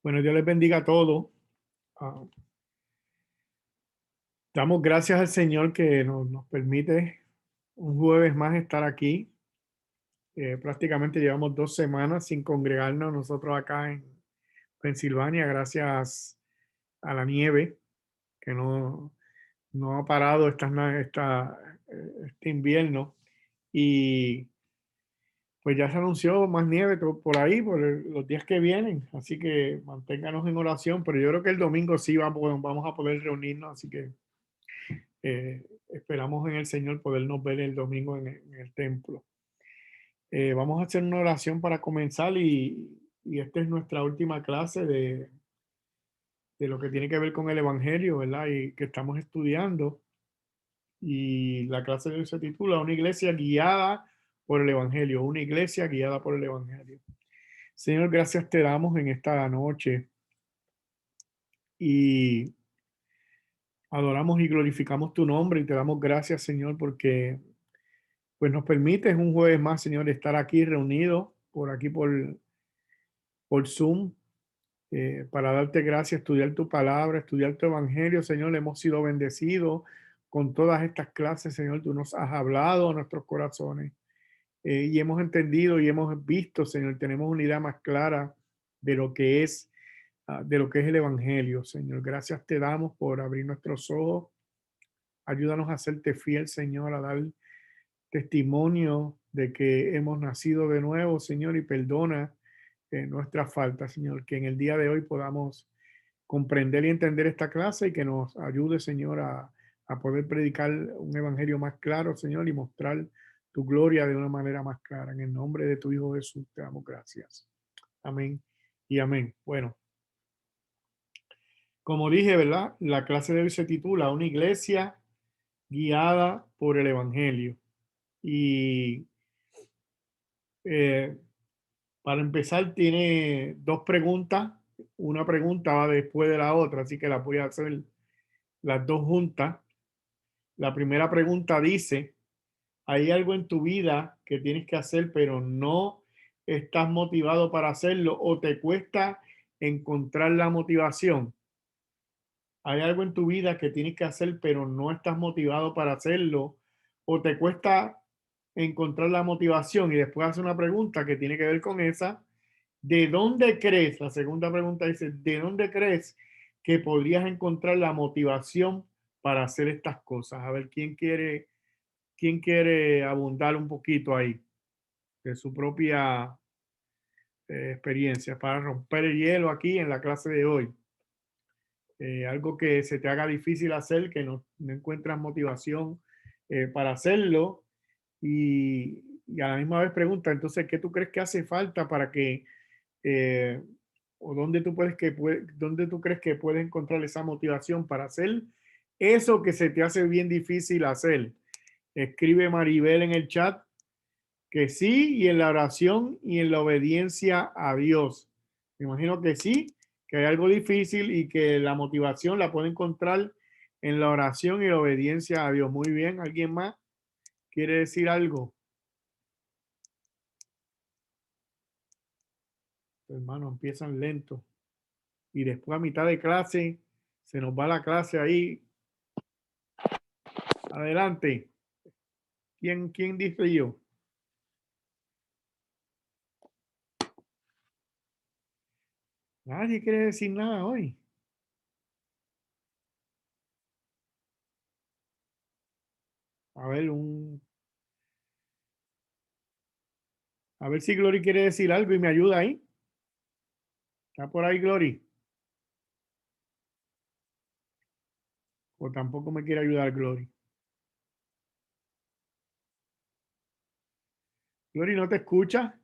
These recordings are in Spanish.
Bueno, Dios les bendiga a todos. Ah, Damos gracias al Señor que nos permite un jueves más estar aquí. Prácticamente llevamos 2 semanas sin congregarnos nosotros acá en Pensilvania, gracias a la nieve que no ha parado este invierno. Y pues ya se anunció más nieve por ahí, los días que vienen. Así que manténganos en oración, pero yo creo que el domingo sí vamos a poder reunirnos, así que esperamos en el Señor podernos ver el domingo en el templo. Vamos a hacer una oración para comenzar y esta es nuestra última clase de lo que tiene que ver con el Evangelio, ¿verdad? Y que estamos estudiando. Y la clase de hoy se titula Una iglesia guiada por el Evangelio, una iglesia guiada por el Evangelio. Señor, gracias te damos en esta noche y adoramos y glorificamos tu nombre y te damos gracias, Señor, porque pues nos permites un jueves más, Señor, estar aquí reunidos por Zoom, para darte gracias, estudiar tu palabra, estudiar tu evangelio, Señor. Hemos sido bendecidos con todas estas clases, Señor. Tú nos has hablado a nuestros corazones, y hemos entendido y hemos visto, Señor. Tenemos una idea más clara de lo que es, de lo que es el evangelio, Señor. Gracias te damos por abrir nuestros ojos. Ayúdanos a hacerte fiel, Señor, a dar testimonio de que hemos nacido de nuevo, Señor, y perdona nuestras faltas, Señor, que en el día de hoy podamos comprender y entender esta clase y que nos ayude, Señor, a poder predicar un evangelio más claro, Señor, y mostrar tu gloria de una manera más clara. En el nombre de tu Hijo Jesús te damos gracias. Amén y amén. Bueno, como dije, ¿verdad? La clase de hoy se titula Una iglesia guiada por el evangelio. Y eh, para empezar, tiene dos preguntas. Una pregunta va después de la otra, así que la voy a hacer las dos juntas. La primera pregunta dice, ¿hay algo en tu vida que tienes que hacer, pero no estás motivado para hacerlo o te cuesta encontrar la motivación? ¿Hay algo en tu vida que tienes que hacer, pero no estás motivado para hacerlo o te cuesta encontrar la motivación? Y después hace una pregunta que tiene que ver con esa. ¿De dónde crees? La segunda pregunta dice, ¿de dónde crees que podrías encontrar la motivación para hacer estas cosas? A ver, ¿quién quiere abundar un poquito ahí de su propia experiencia para romper el hielo aquí en la clase de hoy? Algo que se te haga difícil hacer, que no encuentras motivación para hacerlo y a la misma vez pregunta, entonces, ¿qué tú crees que hace falta para que eh, o dónde tú crees que puedes encontrar esa motivación para hacer eso que se te hace bien difícil hacer? Escribe Maribel en el chat que sí, y en la oración y en la obediencia a Dios. Me imagino que sí, que hay algo difícil y que la motivación la puede encontrar en la oración y la obediencia a Dios. Muy bien, ¿alguien más quiere decir algo? Hermanos, empiezan lento y después a mitad de clase se nos va la clase ahí. Adelante. ¿Quién dice yo? Nadie quiere decir nada hoy. A ver, a ver si Glory quiere decir algo y me ayuda ahí. ¿Está por ahí Glory? O tampoco me quiere ayudar Glory. Glory, ¿no te escucha?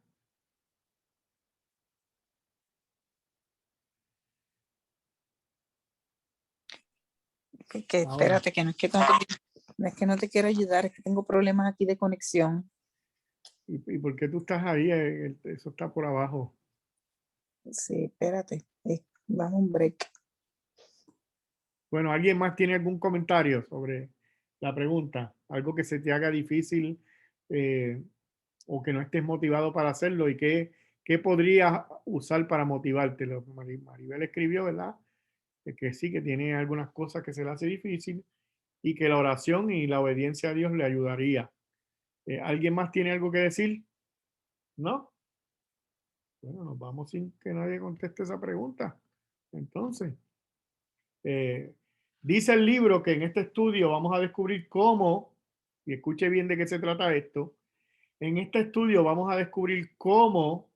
Que Ahora. espérate, que no es que no te quiero ayudar, es que tengo problemas aquí de conexión. ¿Y por qué tú estás ahí? Eso está por abajo. Sí, espérate, vamos a un break. Bueno, ¿alguien más tiene algún comentario sobre la pregunta? Algo que se te haga difícil, o que no estés motivado para hacerlo y qué ¿Qué podrías usar para motivarte? Maribel escribió, ¿verdad? Que sí, que tiene algunas cosas que se le hace difícil y que la oración y la obediencia a Dios le ayudaría. ¿Alguien más tiene algo que decir? ¿No? Bueno, nos vamos sin que nadie conteste esa pregunta. Entonces, eh, dice el libro que en este estudio vamos a descubrir cómo, y escuche bien de qué se trata esto, en este estudio vamos a descubrir cómo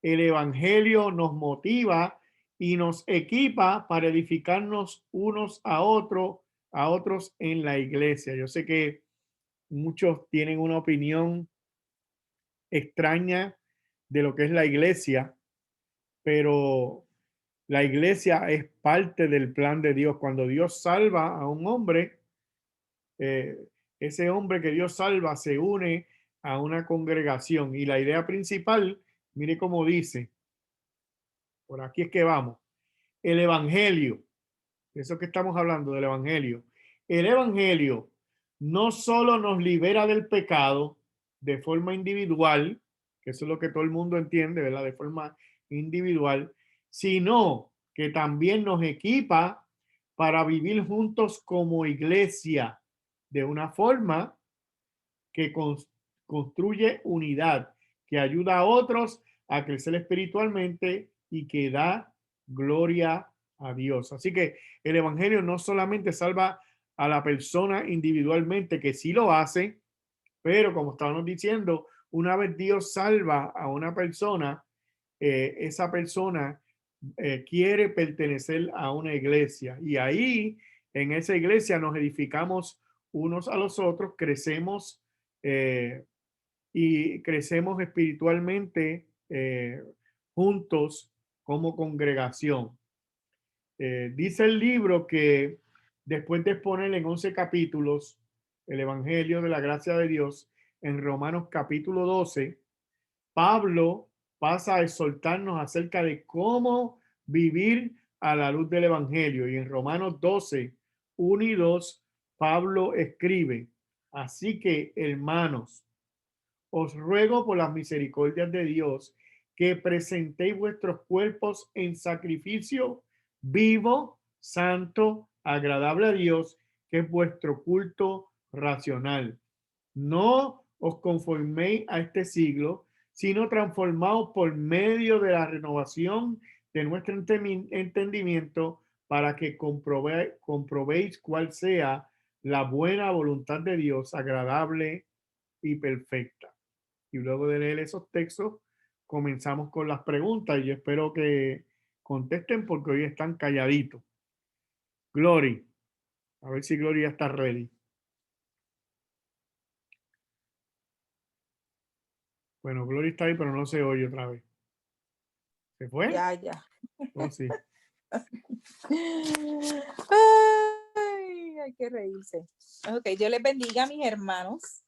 el Evangelio nos motiva y nos equipa para edificarnos unos a otros en la iglesia. Yo sé que muchos tienen una opinión extraña de lo que es la iglesia, pero la iglesia es parte del plan de Dios. Cuando Dios salva a un hombre, eh, ese hombre que Dios salva se une a una congregación. Y la idea principal, mire cómo dice, por aquí es que vamos, el Evangelio, de eso que estamos hablando del Evangelio. El Evangelio no solo nos libera del pecado de forma individual, que eso es lo que todo el mundo entiende, ¿verdad? De forma individual, sino que también nos equipa para vivir juntos como iglesia de una forma que construye unidad, que ayuda a otros a crecer espiritualmente y que da gloria a Dios. Así que el Evangelio no solamente salva a la persona individualmente, que sí lo hace, pero como estábamos diciendo, una vez Dios salva a una persona, esa persona quiere pertenecer a una iglesia y ahí en esa iglesia nos edificamos unos a los otros, crecemos eh, y crecemos espiritualmente juntos como congregación. Dice el libro que después de exponer en 11 capítulos el Evangelio de la gracia de Dios, en Romanos capítulo 12, Pablo pasa a exhortarnos acerca de cómo vivir a la luz del Evangelio. Y en Romanos 12, 1 y 2, Pablo escribe, así que hermanos, os ruego por las misericordias de Dios que presentéis vuestros cuerpos en sacrificio vivo, santo, agradable a Dios, que es vuestro culto racional. No os conforméis a este siglo, sino transformaos por medio de la renovación de nuestro entendimiento para que comprobéis cuál sea la buena voluntad de Dios, agradable y perfecta. Y luego de leer esos textos, comenzamos con las preguntas y yo espero que contesten porque hoy están calladitos. Glory, a ver si Gloria está ready. Bueno, Glory está ahí, pero no se oye otra vez. ¿Se fue? Ya. Oh, sí. Ay, hay que reírse. Ok, Dios les bendiga, mis hermanos.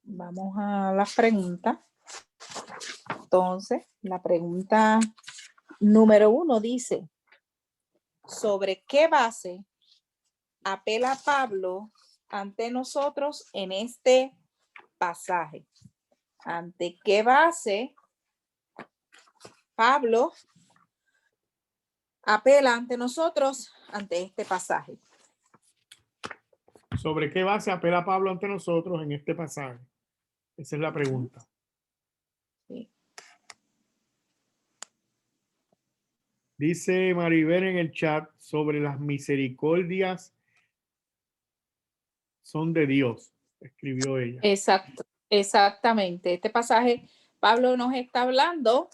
Vamos a las preguntas. Entonces, la pregunta número 1 dice, ¿sobre qué base apela Pablo ante nosotros en este pasaje? ¿Ante qué base Pablo apela ante nosotros ante este pasaje? ¿Sobre qué base apela Pablo ante nosotros en este pasaje? Esa es la pregunta. Sí. Dice Maribel en el chat sobre las misericordias son de Dios, escribió ella. Exacto, exactamente. Este pasaje, Pablo nos está hablando,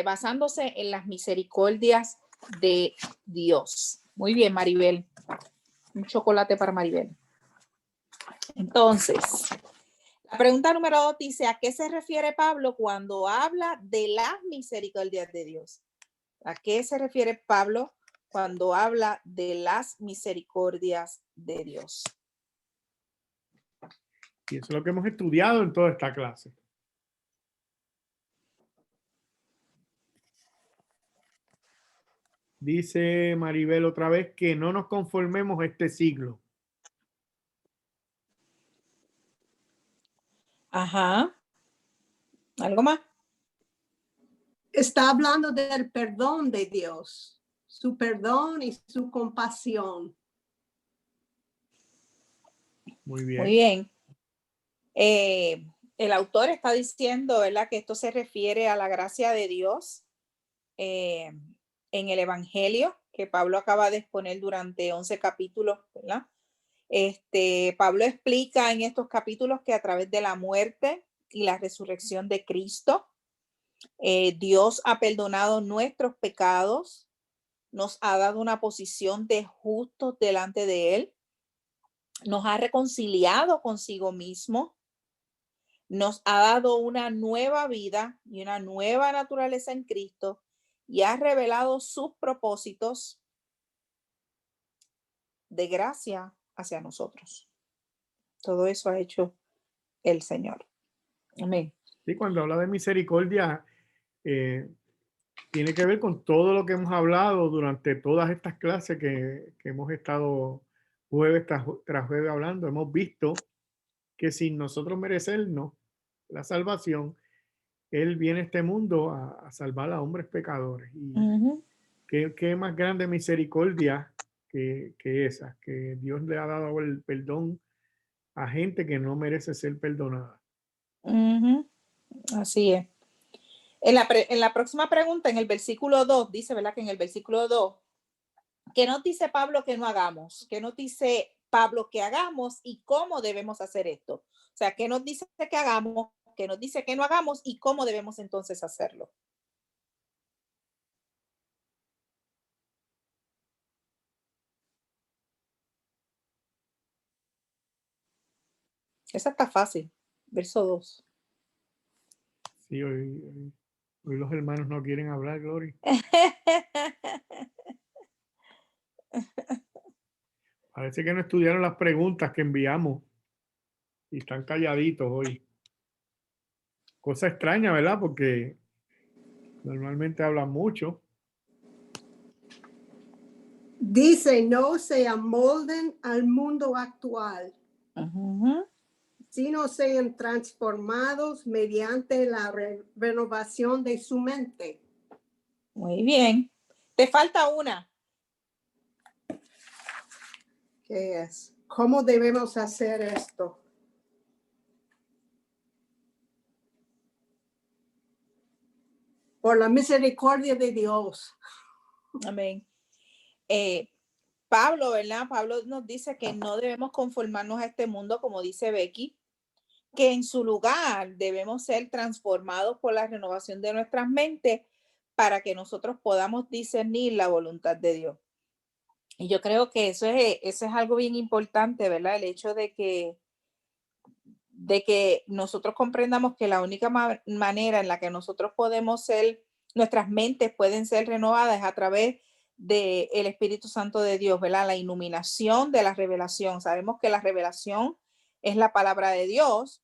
basándose en las misericordias de Dios. Muy bien, Maribel. Un chocolate para Maribel. Entonces, la pregunta número 2 dice, ¿a qué se refiere Pablo cuando habla de las misericordias de Dios? ¿A qué se refiere Pablo cuando habla de las misericordias de Dios? Y eso es lo que hemos estudiado en toda esta clase. Dice Maribel otra vez que no nos conformemos a este siglo. Ajá. ¿Algo más? Está hablando del perdón de Dios, su perdón y su compasión. Muy bien. Muy bien. El autor está diciendo, ¿verdad?, que esto se refiere a la gracia de Dios en el Evangelio que Pablo acaba de exponer durante 11 capítulos, ¿verdad? Pablo explica en estos capítulos que a través de la muerte y la resurrección de Cristo, Dios ha perdonado nuestros pecados, nos ha dado una posición de justos delante de Él, nos ha reconciliado consigo mismo, nos ha dado una nueva vida y una nueva naturaleza en Cristo y ha revelado sus propósitos de gracia hacia nosotros. Todo eso ha hecho el Señor. Amén. Sí, cuando habla de misericordia, tiene que ver con todo lo que hemos hablado durante todas estas clases que hemos estado jueves tras jueves hablando. Hemos visto que sin nosotros merecernos la salvación, Él viene a este mundo a salvar a hombres pecadores. Y qué más grande misericordia que esa, que Dios le ha dado el perdón a gente que no merece ser perdonada. Así es. En la próxima pregunta, en el versículo 2, dice, ¿verdad? Que en el versículo 2, ¿qué nos dice Pablo que no hagamos? ¿Qué nos dice Pablo que hagamos y cómo debemos hacer esto? O sea, ¿qué nos dice que hagamos? ¿Qué nos dice que no hagamos y cómo debemos entonces hacerlo? Esa está fácil. Verso 2. Sí, hoy los hermanos no quieren hablar, Glory. Parece que no estudiaron las preguntas que enviamos y están calladitos hoy. Cosa extraña, ¿verdad? Porque normalmente hablan mucho. Dice, no se amolden al mundo actual, sino sean transformados mediante la renovación de su mente. Muy bien. Te falta una. ¿Qué es? ¿Cómo debemos hacer esto? Por la misericordia de Dios. Amén. Pablo, ¿verdad? Pablo nos dice que no debemos conformarnos a este mundo, como dice Becky, que en su lugar debemos ser transformados por la renovación de nuestras mentes para que nosotros podamos discernir la voluntad de Dios. Y yo creo que eso es algo bien importante, ¿verdad? El hecho de que nosotros comprendamos que la única manera en la que nosotros podemos ser, nuestras mentes pueden ser renovadas es a través del Espíritu Santo de Dios, ¿verdad? La iluminación de la revelación. Sabemos que la revelación es la palabra de Dios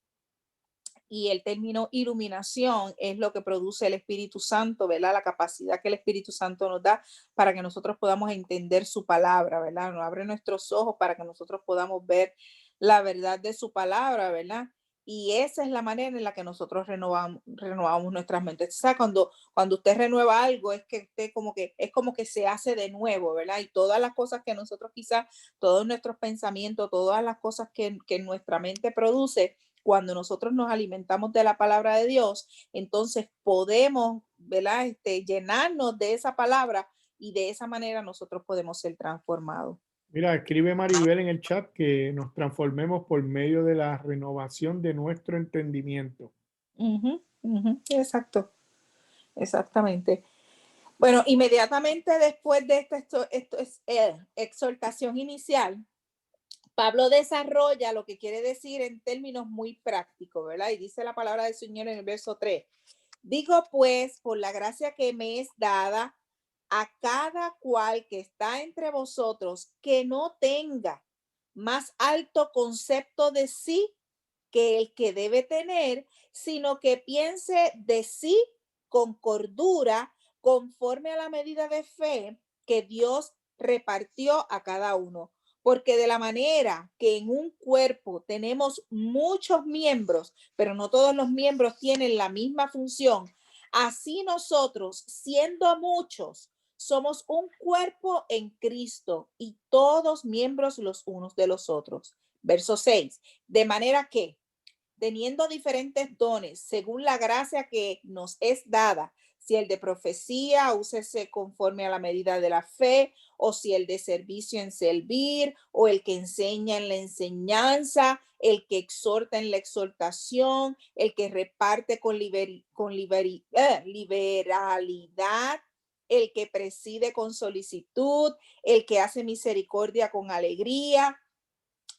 y el término iluminación es lo que produce el Espíritu Santo, ¿verdad? La capacidad que el Espíritu Santo nos da para que nosotros podamos entender su palabra, ¿verdad? Nos abre nuestros ojos para que nosotros podamos ver la verdad de su palabra, ¿verdad? Y esa es la manera en la que nosotros renovamos nuestras mentes. O sea, cuando usted renueva algo, es que usted es como que se hace de nuevo, ¿verdad? Y todas las cosas que nosotros quizás, todos nuestros pensamientos, todas las cosas que nuestra mente produce, cuando nosotros nos alimentamos de la palabra de Dios, entonces podemos, ¿verdad? Llenarnos de esa palabra y de esa manera nosotros podemos ser transformados. Mira, escribe Maribel en el chat que nos transformemos por medio de la renovación de nuestro entendimiento. Exacto, exactamente. Bueno, inmediatamente después de esto es exhortación inicial, Pablo desarrolla lo que quiere decir en términos muy prácticos, ¿verdad? Y dice la palabra del Señor en el verso 3. Digo pues, por la gracia que me es dada, a cada cual que está entre vosotros, que no tenga más alto concepto de sí que el que debe tener, sino que piense de sí con cordura, conforme a la medida de fe que Dios repartió a cada uno. Porque de la manera que en un cuerpo tenemos muchos miembros, pero no todos los miembros tienen la misma función, así nosotros, siendo muchos, somos un cuerpo en Cristo y todos miembros los unos de los otros. Verso 6. De manera que, teniendo diferentes dones, según la gracia que nos es dada, si el de profecía, úsese conforme a la medida de la fe, o si el de servicio en servir, o el que enseña en la enseñanza, el que exhorta en la exhortación, el que reparte con liberalidad, el que preside con solicitud, el que hace misericordia con alegría.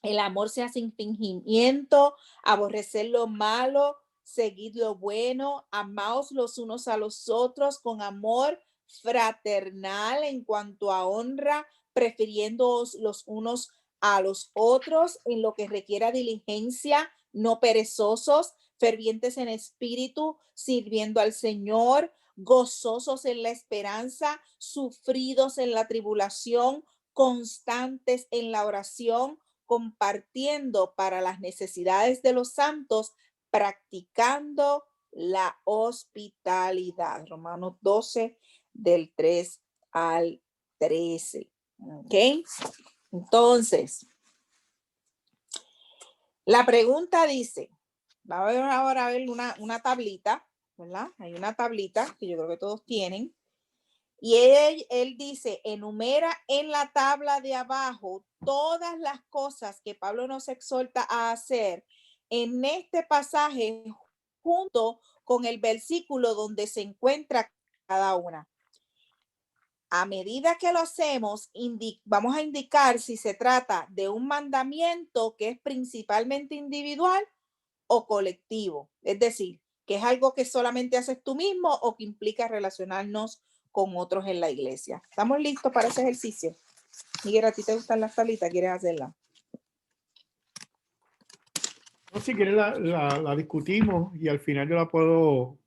El amor sea sin fingimiento, aborrecer lo malo, seguid lo bueno, amaos los unos a los otros con amor fraternal en cuanto a honra, prefiriéndoos los unos a los otros en lo que requiera diligencia, no perezosos, fervientes en espíritu, sirviendo al Señor, gozosos en la esperanza, sufridos en la tribulación, constantes en la oración, compartiendo para las necesidades de los santos, practicando la hospitalidad. Romanos 12, del 3 al 13. ¿Ok? Entonces, la pregunta dice, va a haber ahora una tablita, ¿verdad? Hay una tablita que yo creo que todos tienen. Y él dice, enumera en la tabla de abajo todas las cosas que Pablo nos exhorta a hacer en este pasaje junto con el versículo donde se encuentra cada una. A medida que lo hacemos, vamos a indicar si se trata de un mandamiento que es principalmente individual o colectivo. Es decir, que es algo que solamente haces tú mismo o que implica relacionarnos con otros en la iglesia. ¿Estamos listos para ese ejercicio? Miguel, ¿a ti te gustan las tablitas? ¿Quieres hacerla? No, si quieres la discutimos y al final yo la puedo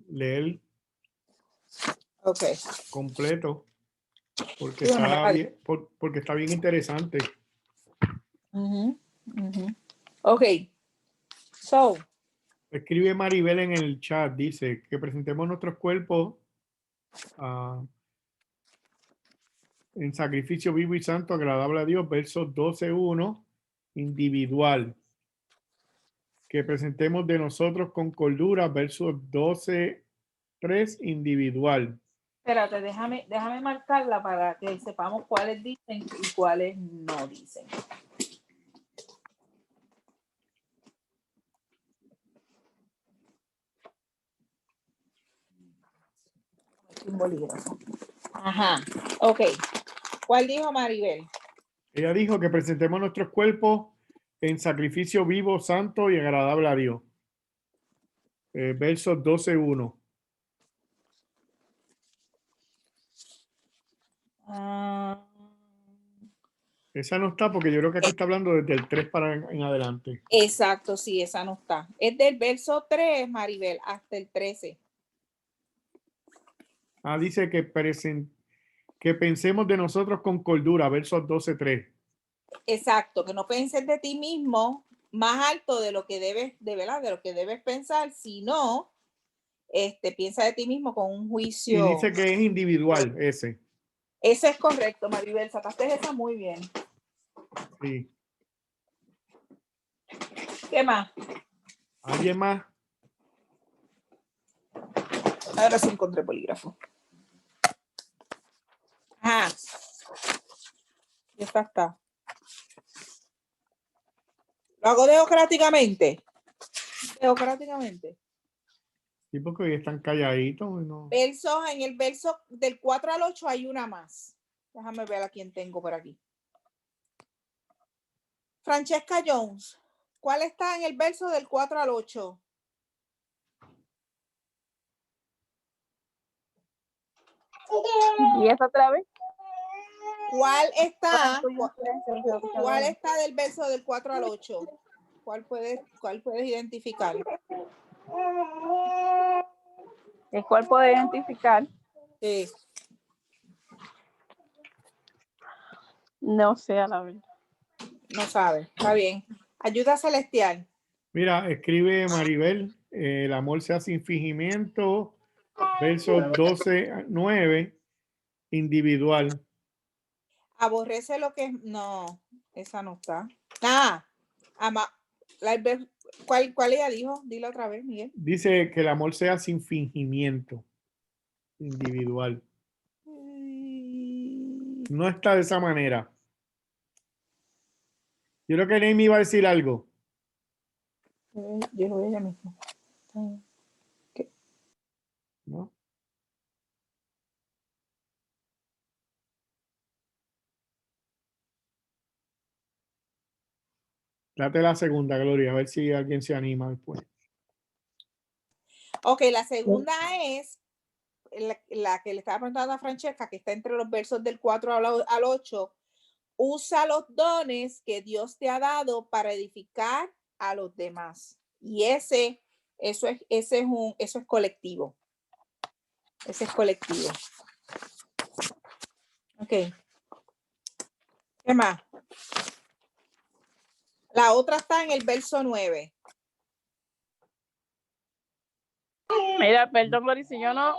leer Ok. completo porque Sí, bueno, está bien, porque está bien interesante. Ok. So. Escribe Maribel en el chat, dice que presentemos nuestros cuerpos en sacrificio vivo y santo, agradable a Dios, verso 12:1, individual. Que presentemos de nosotros con cordura, verso 12:3, individual. Espérate, déjame marcarla para que sepamos cuáles dicen y cuáles no dicen. Un bolígrafo. Ajá, ok. ¿Cuál dijo Maribel? Ella dijo que presentemos nuestros cuerpos en sacrificio vivo, santo y agradable a Dios. Verso 12:1. Esa no está porque yo creo que aquí está hablando desde el 3 para en adelante. Exacto, sí, esa no está. Es del verso 3, Maribel, hasta el 13. Dice que pensemos de nosotros con cordura, versos 12:3. Exacto, que no pienses de ti mismo más alto de lo que debes, de verdad, de lo que debes pensar, sino piensa de ti mismo con un juicio. Y dice que es individual ese. Ese es correcto, Maribel, sacaste esa muy bien. Sí. ¿Qué más? ¿Alguien más? Ahora sí encontré polígrafo. Ajá. Y esta está. Lo hago democráticamente. Democráticamente. Sí, porque hoy están calladitos. ¿No? Versos, en el verso del 4 al 8 hay una más. Déjame ver a quién tengo por aquí. Francesca Jones. ¿Cuál está en el verso del 4 al 8? ¿Y esa otra vez? ¿Cuál está del verso del 4 al 8? ¿Cuál puedes identificar? ¿El cual puede identificar? Sí. No sé, a la verdad. No sabe. Está bien. Ayuda celestial. Mira, escribe Maribel, el amor sea sin fingimiento, versos 12-9, individual. Aborrece lo que es. No, esa no está. Ah, ama. ¿Cuál ella dijo? Dilo otra vez, Miguel. Dice que el amor sea sin fingimiento, individual. No está de esa manera. Yo creo que Nemi iba a decir algo. Yo lo voy a ella mismo. ¿No? Date la segunda, Gloria, a ver si alguien se anima después. Ok, la segunda es la que le estaba preguntando a Francesca, que está entre los versos del 4 al 8. Usa los dones que Dios te ha dado para edificar a los demás. Y eso es colectivo. Ese es colectivo. Ok. ¿Qué más? La otra está en el verso 9. Mira, perdón, Glory, si yo no,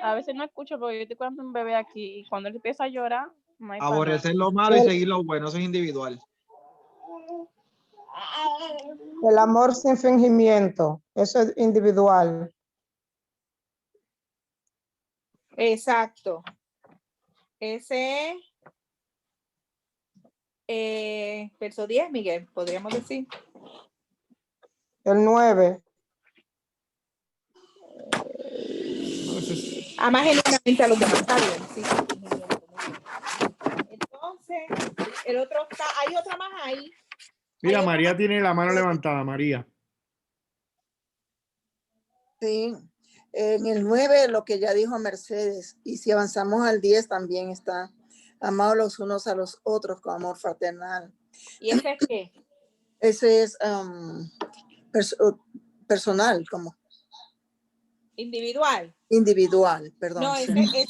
a veces no escucho porque yo estoy cuidando un bebé aquí y cuando él empieza a llorar, no hay Aborrecer lo malo y seguir lo bueno, eso es individual. El amor sin fingimiento, eso es individual. Exacto. Ese verso 10, Miguel, podríamos decir. El 9. Ama genuinamente a los demás. Está bien, sí. Entonces, el otro está, hay otra más ahí. Mira, Hay María otra- tiene la mano levantada, María. Sí, en el 9 lo que ya dijo Mercedes, y si avanzamos al 10 también está, amados los unos a los otros con amor fraternal. ¿Y ese es qué? Ese es personal, como Individual. individual, perdón. No, sí.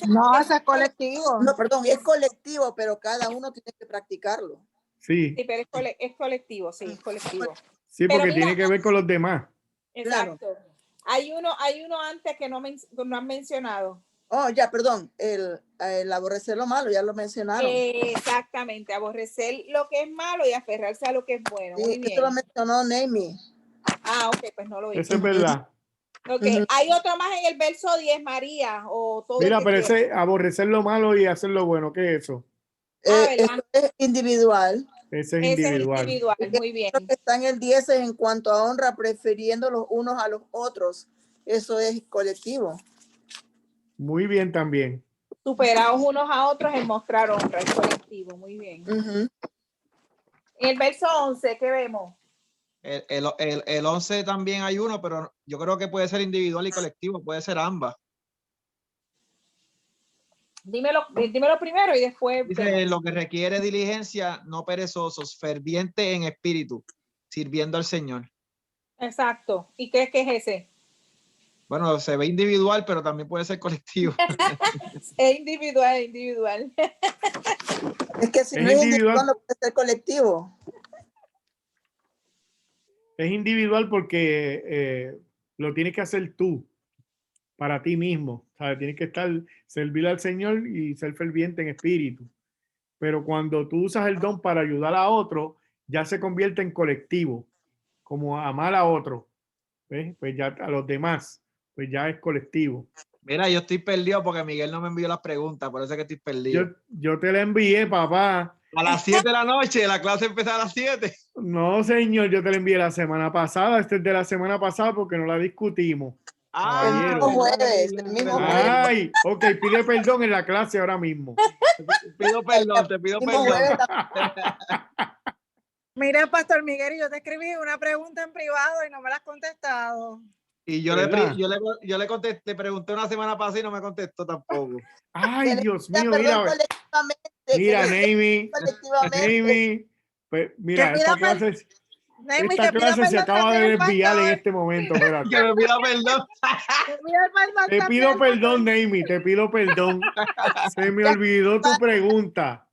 No, ese es colectivo. No, perdón, es colectivo, pero cada uno tiene que practicarlo. Sí, Sí, pero es colectivo, sí, es colectivo. sí, Pero porque mira, tiene que ver con los demás. Exacto. Hay uno antes que no han mencionado. Oh, ya, perdón, el aborrecer lo malo, ya lo mencionaron. Exactamente, aborrecer lo que es malo y aferrarse a lo que es bueno. Muy Sí, bien. esto lo mencionó Nemi. Ah, ok, pues no lo hice. Eso es verdad. Ok, hay otro más en el verso 10, María, o todo Mira, el que pero quiera. ese aborrecer lo malo y hacer lo bueno, ¿qué es eso? ¿verdad? Esto es individual. Ese es Ese individual. es individual, muy bien. Lo que está en el 10 es en cuanto a honra, prefiriendo los unos a los otros. Eso es colectivo. Muy bien también. Superados unos a otros en mostrar honra, es colectivo, muy bien. Ujú. En el verso 11, ¿qué vemos? El 11 también hay uno, pero yo creo que puede ser individual y colectivo, puede ser ambas. Dímelo primero y después Dice, vemos. lo que requiere diligencia, no perezosos, ferviente en espíritu, sirviendo al Señor. Exacto. ¿Y qué es ese? Bueno, se ve individual, pero también puede ser colectivo. Es individual. Es que si Es no es individual. individual, no puede ser colectivo. Es individual porque lo tienes que hacer tú, para ti mismo. ¿Sabes? Tienes que servir al Señor y ser ferviente en espíritu. Pero cuando tú usas el don para ayudar a otro, ya se convierte en colectivo, como amar a otro. ¿Ves? Pues ya a los demás, pues ya es colectivo. Mira, yo estoy perdido porque Miguel no me envió las preguntas, por eso es que estoy perdido. Yo te la envié, papá. A las 7 de la noche, la clase empieza a las 7. No, señor, yo te la envié la semana pasada. Este es de la semana pasada porque no la discutimos. Ah, El mismo jueves, el mismo jueves. Ay, ok, pide perdón en la clase ahora mismo. te pido El mismo perdón. jueves Mira, Pastor Miguel, yo te escribí una pregunta en privado y no me la has contestado. Y yo ¿Verdad? le contesté, le pregunté una semana pasada y no me contestó tampoco. Ay, Dios mío, perdón, mira. colectivamente. Mira, que Nami, colectivamente. Nami, pues mira, Que esta pida clase, Nemi, esta que pida clase se perdón acaba de también el desviar en pastor. este momento. Espérate. Que me pida perdón. Que pida perdón Te también pido el pastor. perdón, Nami, te pido perdón. Se me olvidó tu pregunta.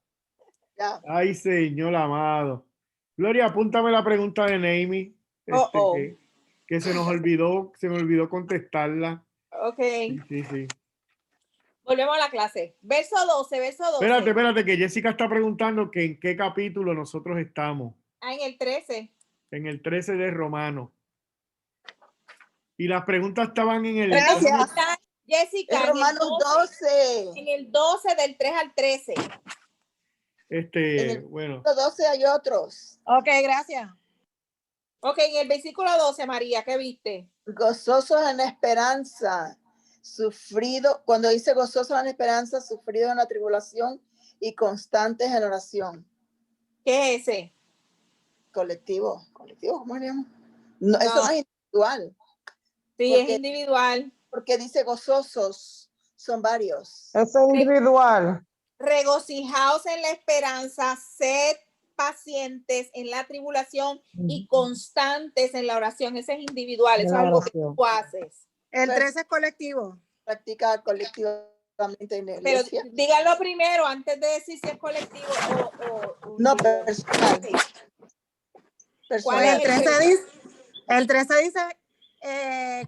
Ya. Ay, Señor amado. Gloria, apúntame la pregunta de Naomi, Oh. que se me olvidó contestarla. Ok. Sí, sí. Volvemos a la clase. Verso 12. Espérate, que Jessica está preguntando que en qué capítulo nosotros estamos. Ah, en el 13. En el 13 de Romano. Y las preguntas estaban en el... Gracias. Jessica, Es Romanos 12. en el 12 del 3 al 13. En el Bueno. 12 hay otros. Ok, gracias. Ok, en el versículo 12, María, ¿qué viste? Gozosos en la esperanza, sufrido, cuando dice gozosos en la esperanza, sufrido en la tribulación y constantes en la oración. ¿Qué es ese? Colectivo, ¿cómo haríamos? No, eso no es individual. Sí, es individual. Porque dice gozosos, son varios. Es individual. Regocijaos en la esperanza, sed pacientes en la tribulación y constantes en la oración. Ese es individual, eso es algo que tú haces. El 13 es colectivo. Practica colectivamente en la Pero iglesia. díganlo primero antes de decir si es colectivo o No, individual. personal. Okay. Personal. El 13 dice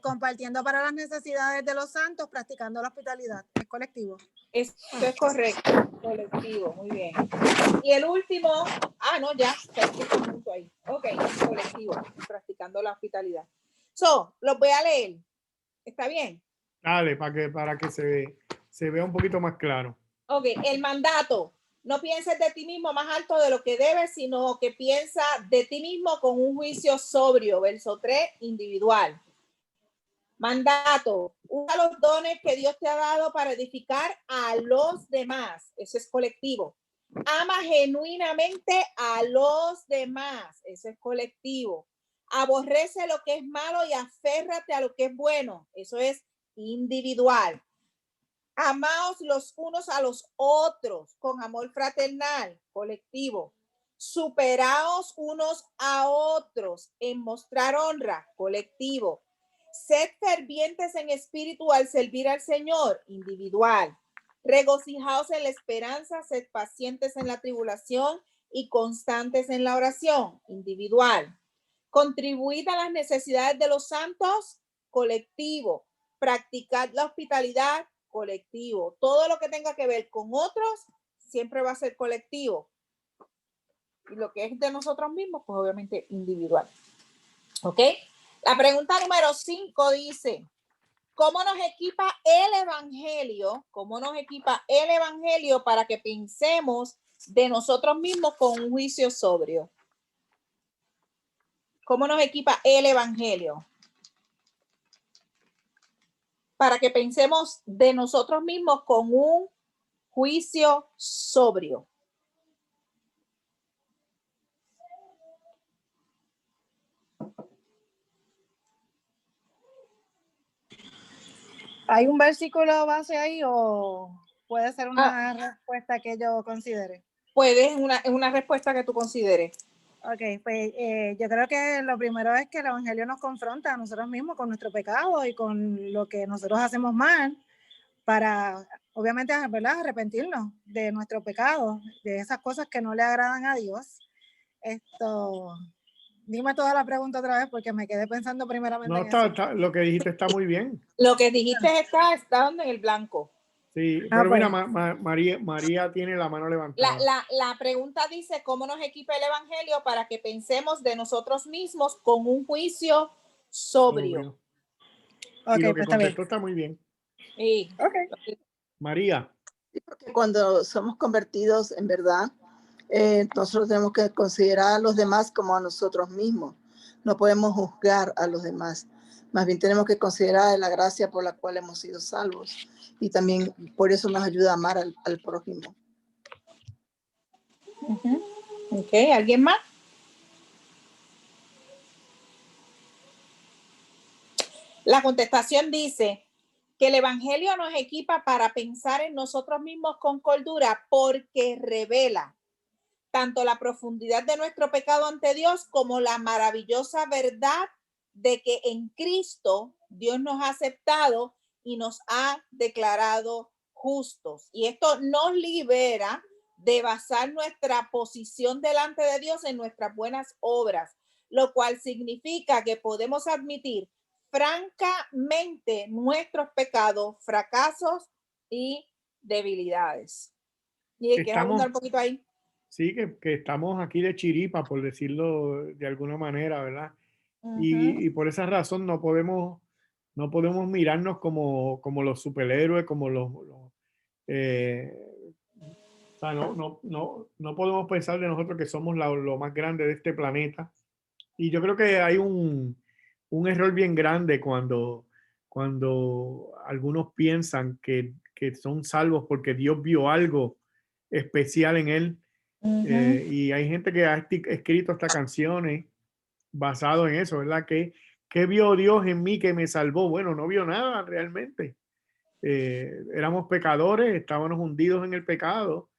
compartiendo para las necesidades de los santos, practicando la hospitalidad. Es colectivo. Eso es correcto, colectivo, muy bien. Y el último, no, ya, se escucha mucho ahí. Ok, colectivo, practicando la hospitalidad. Los voy a leer. ¿Está bien? Dale, para que se vea un poquito más claro. Ok, el mandato. No pienses de ti mismo más alto de lo que debes, sino que piensa de ti mismo con un juicio sobrio. Verso 3, individual. Mandato. Usa los dones que Dios te ha dado para edificar a los demás. Eso es colectivo. Ama genuinamente a los demás. Eso es colectivo. Aborrece lo que es malo y aférrate a lo que es bueno. Eso es individual. Amaos los unos a los otros con amor fraternal, colectivo. Superaos unos a otros en mostrar honra, colectivo. Sed fervientes en espíritu al servir al Señor, individual. Regocijaos en la esperanza, sed pacientes en la tribulación y constantes en la oración, individual. Contribuid a las necesidades de los santos, colectivo. Practicad la hospitalidad, colectivo. Todo lo que tenga que ver con otros siempre va a ser colectivo. Y lo que es de nosotros mismos, pues obviamente individual. ¿Ok? La pregunta número 5 dice, ¿cómo nos equipa el evangelio? ¿Cómo nos equipa el evangelio para que pensemos de nosotros mismos con un juicio sobrio? ¿Cómo nos equipa el evangelio? Para que pensemos de nosotros mismos con un juicio sobrio. ¿Hay un versículo base ahí o puede ser una respuesta que yo considere? Puedes, una respuesta que tú consideres. Ok, pues yo creo que lo primero es que el evangelio nos confronta a nosotros mismos con nuestro pecado y con lo que nosotros hacemos mal para, obviamente, ¿verdad?, arrepentirnos de nuestro pecado, de esas cosas que no le agradan a Dios. Dime toda la pregunta otra vez porque me quedé pensando primeramente en eso. Lo que dijiste está muy bien. Lo que dijiste está en el blanco. Sí, pero pues. mira, María tiene la mano levantada. La pregunta dice, ¿cómo nos equipa el evangelio para que pensemos de nosotros mismos con un juicio sobrio? Y lo que contestó está muy bien. Sí. Okay. María. Porque cuando somos convertidos en verdad, nosotros tenemos que considerar a los demás como a nosotros mismos. No podemos juzgar a los demás. Más bien tenemos que considerar la gracia por la cual hemos sido salvos. Y también por eso nos ayuda a amar al prójimo. Ok, ¿alguien más? La contestación dice que el evangelio nos equipa para pensar en nosotros mismos con cordura porque revela tanto la profundidad de nuestro pecado ante Dios como la maravillosa verdad de que en Cristo Dios nos ha aceptado y nos ha declarado justos. Y esto nos libera de basar nuestra posición delante de Dios en nuestras buenas obras, lo cual significa que podemos admitir francamente nuestros pecados, fracasos y debilidades. ¿Y quieres abundar un poquito ahí? Sí, que estamos aquí de chiripa, por decirlo de alguna manera, ¿verdad? Y por esa razón no podemos mirarnos como los superhéroes, como o sea, no podemos pensar de nosotros que somos lo más grande de este planeta. Y yo creo que hay un error bien grande cuando algunos piensan que son salvos porque Dios vio algo especial en él. Y hay gente que ha escrito hasta canciones basado en eso, ¿verdad? ¿Qué vio Dios en mí que me salvó? Bueno, no vio nada realmente. Éramos pecadores, estábamos hundidos en el pecado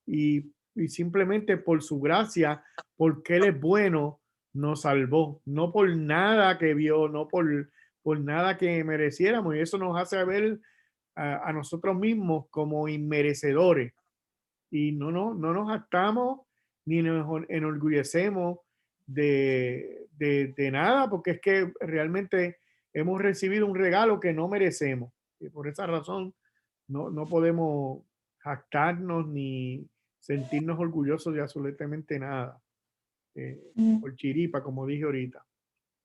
y simplemente por su gracia, porque Él es bueno, nos salvó. No por nada que vio, no por nada que mereciéramos. Y eso nos hace ver a nosotros mismos como inmerecedores. Y no nos jactamos ni nos enorgullecemos de nada, porque es que realmente hemos recibido un regalo que no merecemos. Y por esa razón no podemos jactarnos ni sentirnos orgullosos de absolutamente nada. Por chiripa, como dije ahorita.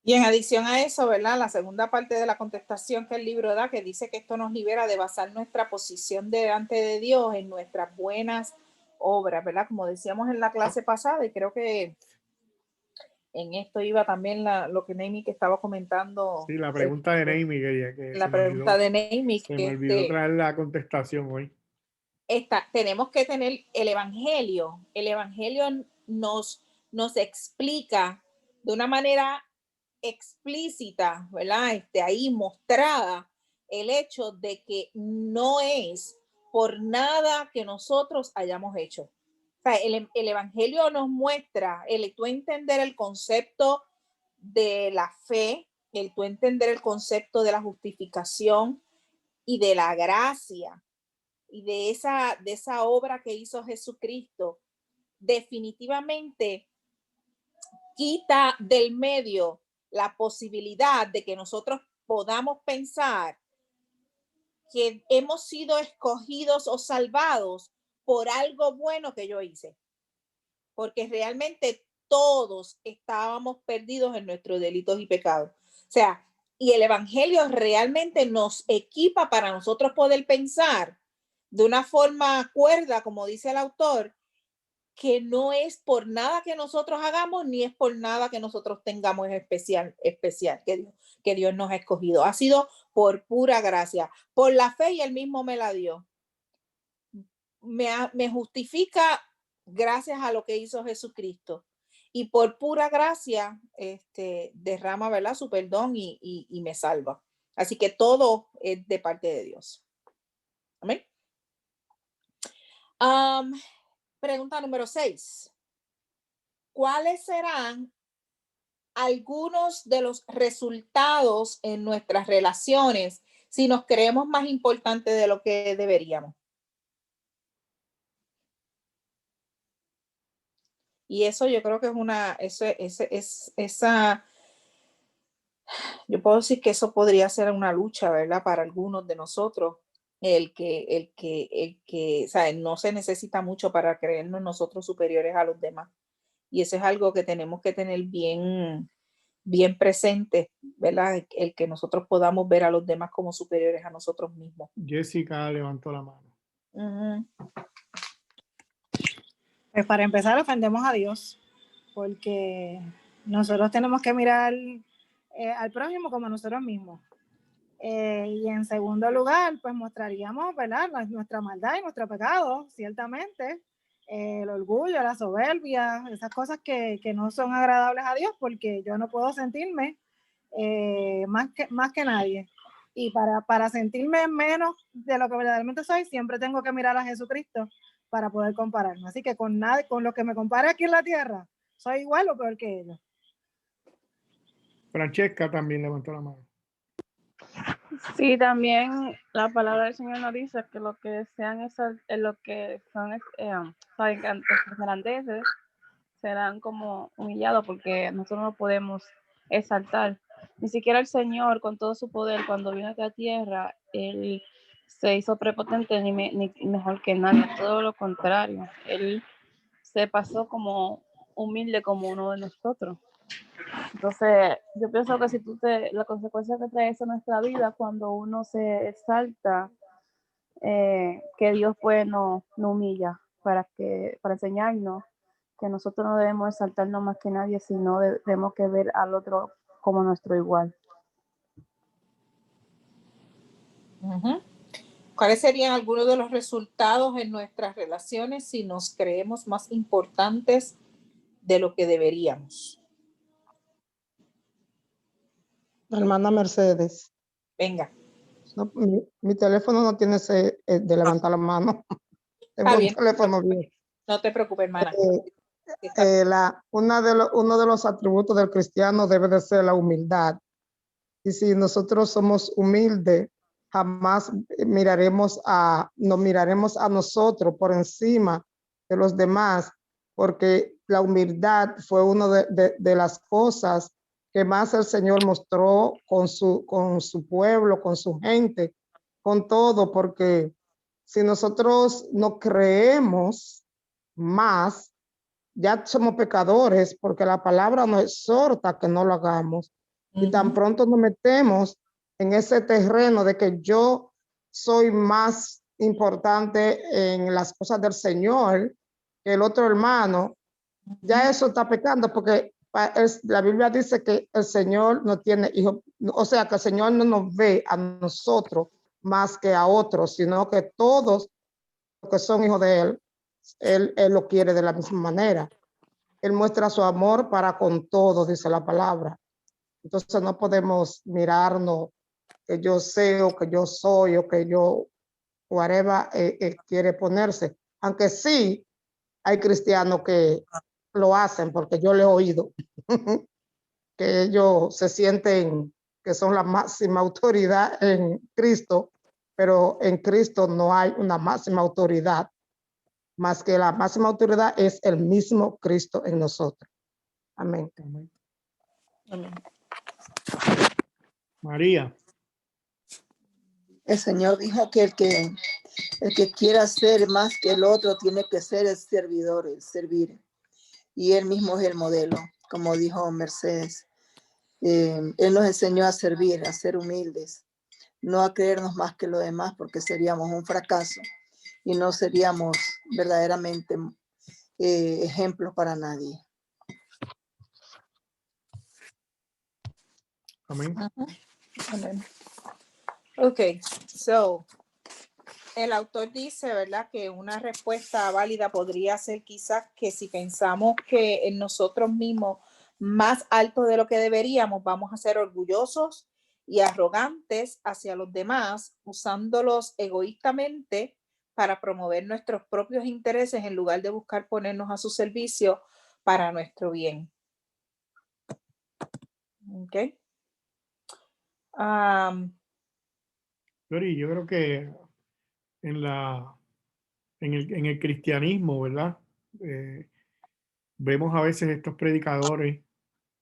Y en adición a eso, ¿verdad? La segunda parte de la contestación que el libro da, que dice que esto nos libera de basar nuestra posición delante de Dios en nuestras buenas obras, ¿verdad? Como decíamos en la clase pasada, y creo que en esto iba también lo que Neimi que estaba comentando. Sí, la pregunta de Neimi, que la pregunta de Neimi. Se me olvidó traer la contestación hoy. Tenemos que tener el Evangelio. El Evangelio nos explica de una manera explícita, ¿verdad? Ahí mostrada el hecho de que no es por nada que nosotros hayamos hecho. O sea, el Evangelio nos muestra tú entender el concepto de la fe, tú entender el concepto de la justificación y de la gracia y de esa obra que hizo Jesucristo, definitivamente quita del medio la posibilidad de que nosotros podamos pensar que hemos sido escogidos o salvados por algo bueno que yo hice. Porque realmente todos estábamos perdidos en nuestros delitos y pecados. O sea, y el Evangelio realmente nos equipa para nosotros poder pensar de una forma cuerda, como dice el autor, que no es por nada que nosotros hagamos, ni es por nada que nosotros tengamos especial que Dios nos ha escogido. Ha sido por pura gracia, por la fe, y Él mismo me la dio. Me justifica gracias a lo que hizo Jesucristo. Y por pura gracia, derrama, ¿verdad?, su perdón y me salva. Así que todo es de parte de Dios. Amén. Pregunta número 6. ¿Cuáles serán algunos de los resultados en nuestras relaciones si nos creemos más importantes de lo que deberíamos? Y eso yo creo que es yo puedo decir que eso podría ser una lucha, ¿verdad? Para algunos de nosotros, el que, ¿sabes? No se necesita mucho para creernos nosotros superiores a los demás. Y eso es algo que tenemos que tener bien presente, ¿verdad? El que nosotros podamos ver a los demás como superiores a nosotros mismos. Jessica levantó la mano. Pues para empezar, ofendemos a Dios, porque nosotros tenemos que mirar al prójimo como a nosotros mismos. Y en segundo lugar, pues mostraríamos, ¿verdad?, nuestra maldad y nuestro pecado, ciertamente, el orgullo, la soberbia, esas cosas que no son agradables a Dios, porque yo no puedo sentirme más que nadie. Y para sentirme menos de lo que verdaderamente soy, siempre tengo que mirar a Jesucristo para poder compararme. Así que con lo que me compare aquí en la tierra, soy igual o peor que ellos. Francesca también levantó la mano. Sí, también la palabra del Señor nos dice que lo que desean es lo que son saben que los grandeces serán como humillados porque nosotros no podemos exaltar. Ni siquiera el Señor, con todo su poder, cuando vino a esta tierra, Él se hizo prepotente ni mejor que nadie, todo lo contrario. Él se pasó como humilde como uno de nosotros. Entonces, yo pienso que la consecuencia que trae eso en nuestra vida cuando uno se exalta, que Dios pues no humilla para enseñarnos que nosotros no debemos exaltarnos más que nadie, sino debemos que ver al otro como nuestro igual. ¿Cuáles serían algunos de los resultados en nuestras relaciones si nos creemos más importantes de lo que deberíamos? Hermana Mercedes. Venga. No, mi teléfono no tiene ese de levantar la mano. Tengo un bien, teléfono bien. No te preocupes, hermana. Uno de los atributos del cristiano debe de ser la humildad. Y si nosotros somos humildes, jamás nos miraremos a nosotros por encima de los demás, porque la humildad fue una de las cosas que más el Señor mostró con su pueblo, con su gente, con todo, porque si nosotros no creemos más, ya somos pecadores, porque la palabra nos exhorta que no lo hagamos. Y tan pronto nos metemos en ese terreno de que yo soy más importante en las cosas del Señor que el otro hermano, ya eso está pecando, porque la Biblia dice que el Señor no tiene hijos, o sea, que el Señor no nos ve a nosotros más que a otros, sino que todos los que son hijos de Él lo quiere de la misma manera. Él muestra su amor para con todos, dice la palabra. Entonces no podemos mirarnos que yo sé o que yo soy o que yo, whatever, quiere ponerse. Aunque sí hay cristianos que lo hacen, porque yo le he oído, que ellos se sienten que son la máxima autoridad en Cristo, pero en Cristo no hay una máxima autoridad, más que la máxima autoridad es el mismo Cristo en nosotros. Amén. Amén. María. El Señor dijo que el que quiera ser más que el otro tiene que ser el servidor, el servir. Y Él mismo es el modelo, como dijo Mercedes. Él nos enseñó a servir, a ser humildes, no a creernos más que los demás, porque seríamos un fracaso y no seríamos verdaderamente ejemplos para nadie. Amén. Amén. Ok, so el autor dice, ¿verdad?, que una respuesta válida podría ser quizás que si pensamos que en nosotros mismos más alto de lo que deberíamos, vamos a ser orgullosos y arrogantes hacia los demás, usándolos egoístamente para promover nuestros propios intereses en lugar de buscar ponernos a su servicio para nuestro bien. Ok. Lori, yo creo que en el cristianismo, ¿verdad? Vemos a veces estos predicadores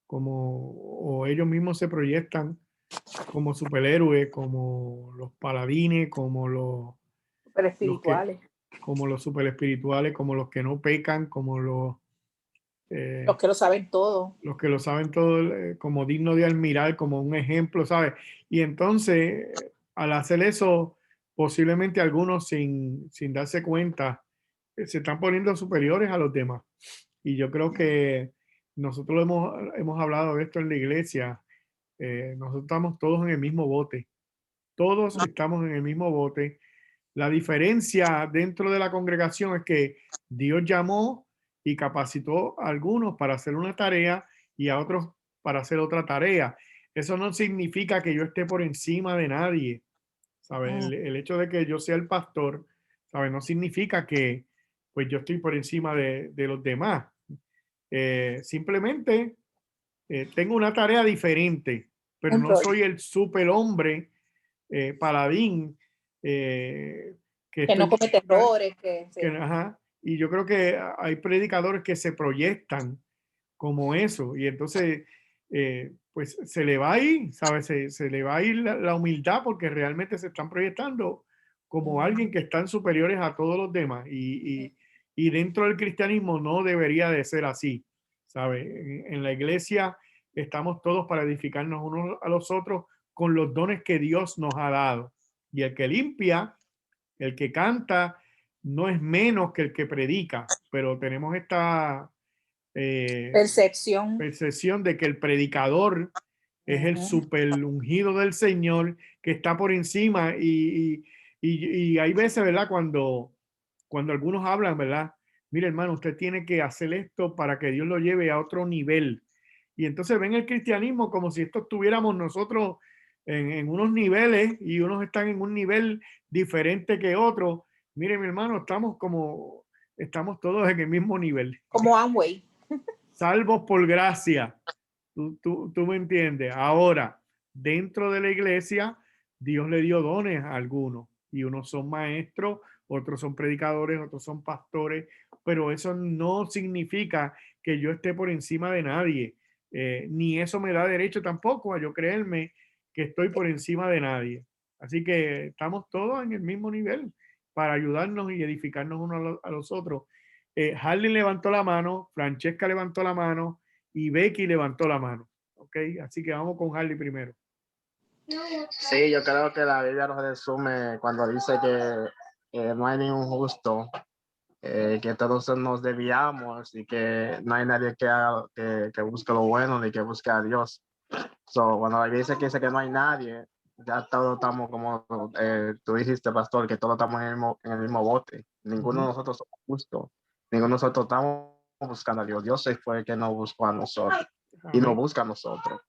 o ellos mismos se proyectan como superhéroes, como los paladines, como los Espirituales. como los super espirituales, como los que no pecan, como los que lo saben todo. Los que lo saben todo, como digno de admirar, como un ejemplo, ¿sabes? Y entonces, al hacer eso, posiblemente algunos sin darse cuenta, se están poniendo superiores a los demás. Y yo creo que nosotros hemos hablado de esto en la iglesia. Nosotros estamos todos en el mismo bote. Todos estamos en el mismo bote. La diferencia dentro de la congregación es que Dios llamó y capacitó a algunos para hacer una tarea y a otros para hacer otra tarea. Eso no significa que yo esté por encima de nadie, ¿sabes? El hecho de que yo sea el pastor, ¿sabes? No significa que pues yo estoy por encima de los demás. Simplemente tengo una tarea diferente, pero no soy el superhombre paladín que no comete errores. ajá, y yo creo que hay predicadores que se proyectan como eso, y entonces pues se le va ahí, ¿sabes? Se le va a ir la humildad porque realmente se están proyectando como alguien que están superiores a todos los demás, y dentro del cristianismo no debería de ser así, ¿sabes? En la iglesia estamos todos para edificarnos unos a los otros con los dones que Dios nos ha dado, y el que limpia, el que canta, no es menos que el que predica, pero tenemos esta Percepción. percepción de que el predicador es el super ungido del Señor que está por encima, y hay veces, ¿verdad? Cuando algunos hablan, ¿verdad? Mire, hermano, usted tiene que hacer esto para que Dios lo lleve a otro nivel. Y entonces ven el cristianismo como si esto estuviéramos nosotros en unos niveles y unos están en un nivel diferente que otros. Mire, mi hermano, estamos todos en el mismo nivel. Como Amway. Salvos por gracia. Tú me entiendes. Ahora, dentro de la iglesia, Dios le dio dones a algunos, y unos son maestros, otros son predicadores, otros son pastores, pero eso no significa que yo esté por encima de nadie, ni eso me da derecho tampoco a yo creerme que estoy por encima de nadie. Así que estamos todos en el mismo nivel para ayudarnos y edificarnos unos a los otros. Harley levantó la mano, Francesca levantó la mano y Becky levantó la mano. ¿Ok? Así que vamos con Harley primero. Sí, yo creo que la Biblia nos resume cuando dice que no hay ningún justo, que todos nos desviamos y que no hay nadie que busque lo bueno ni que busque a Dios. Cuando la Biblia dice que no hay nadie, ya todos estamos como tú dijiste, pastor, que todos estamos en el mismo bote. Ninguno de nosotros somos justos. Ninguno de nosotros estamos buscando a Dios. Dios fue el que nos buscó a nosotros y nos busca a nosotros.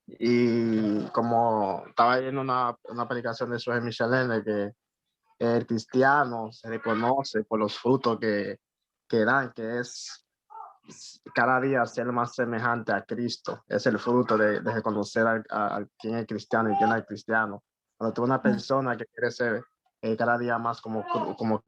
Y como estaba viendo una predicación de Suez Michelin, que el cristiano se reconoce por los frutos que dan, que es cada día ser más semejante a Cristo. Es el fruto de reconocer a quién es cristiano y quién no es cristiano. Cuando tú eres una persona que quiere ser cada día más como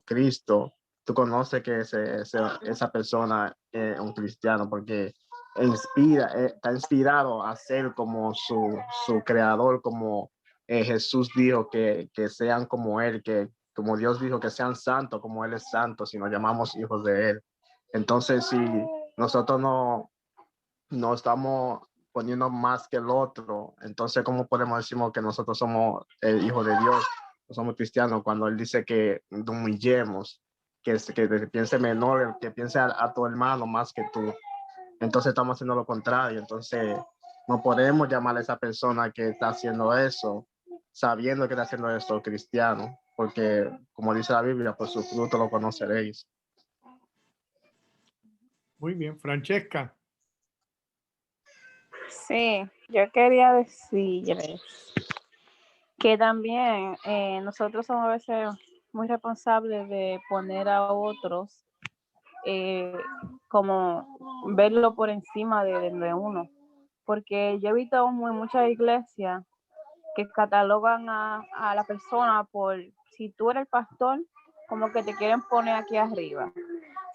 Cristo, tú conoces que esa persona es un cristiano porque está inspirado a ser como su creador, como Jesús dijo que sean como Él, que como Dios dijo que sean santos como Él es santo, si nos llamamos hijos de Él. Entonces, si nosotros no estamos poniendo más que el otro, entonces, ¿cómo podemos decir que nosotros somos el hijo de Dios, no somos cristianos, cuando Él dice que nos humillemos, que piense menor, que piense a tu hermano más que tú? Entonces estamos haciendo lo contrario. Entonces no podemos llamar a esa persona que está haciendo eso, sabiendo que está haciendo esto, cristiano, porque como dice la Biblia, por su fruto lo conoceréis. Muy bien, Francesca. Sí, yo quería decirles que también nosotros somos a veces muy responsables de poner a otros como verlo por encima de uno, porque yo he visto en muchas iglesias que catalogan a la persona por si tú eres el pastor, como que te quieren poner aquí arriba.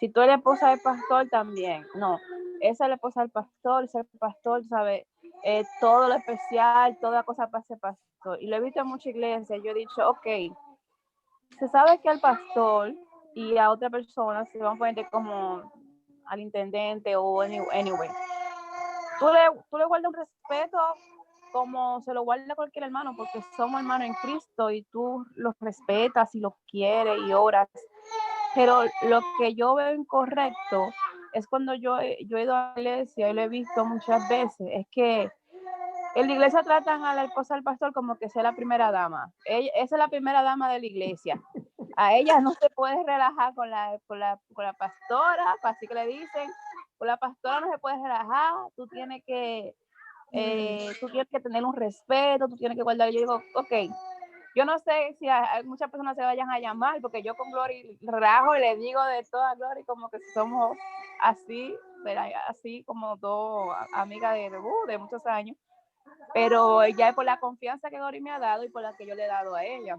Si tú eres esposa del pastor, también. No, esa es la esposa del pastor, ser pastor, ¿sabes? Todo lo especial, toda cosa para ser pastor. Y lo he visto en muchas iglesias. Yo he dicho, ok, se sabe que al pastor y a otra persona se van a poner como al intendente o anyway. Tú le guardas un respeto como se lo guarda cualquier hermano, porque somos hermanos en Cristo y tú los respetas y los quieres y oras. Pero lo que yo veo incorrecto es cuando yo he ido a la iglesia y lo he visto muchas veces, es que en la iglesia tratan a la esposa del pastor como que sea la primera dama. Esa es la primera dama de la iglesia. A ella no se puede relajar con la pastora, así que le dicen, con la pastora no se puede relajar, tú tienes que tener un respeto, tú tienes que guardar. Yo digo, ok, yo no sé si a muchas personas se vayan a llamar, porque yo con Glory rajo y le digo de toda Glory como que somos así, ¿verdad? Así como dos amigas de muchos años, pero ya es por la confianza que Glory me ha dado y por la que yo le he dado a ella.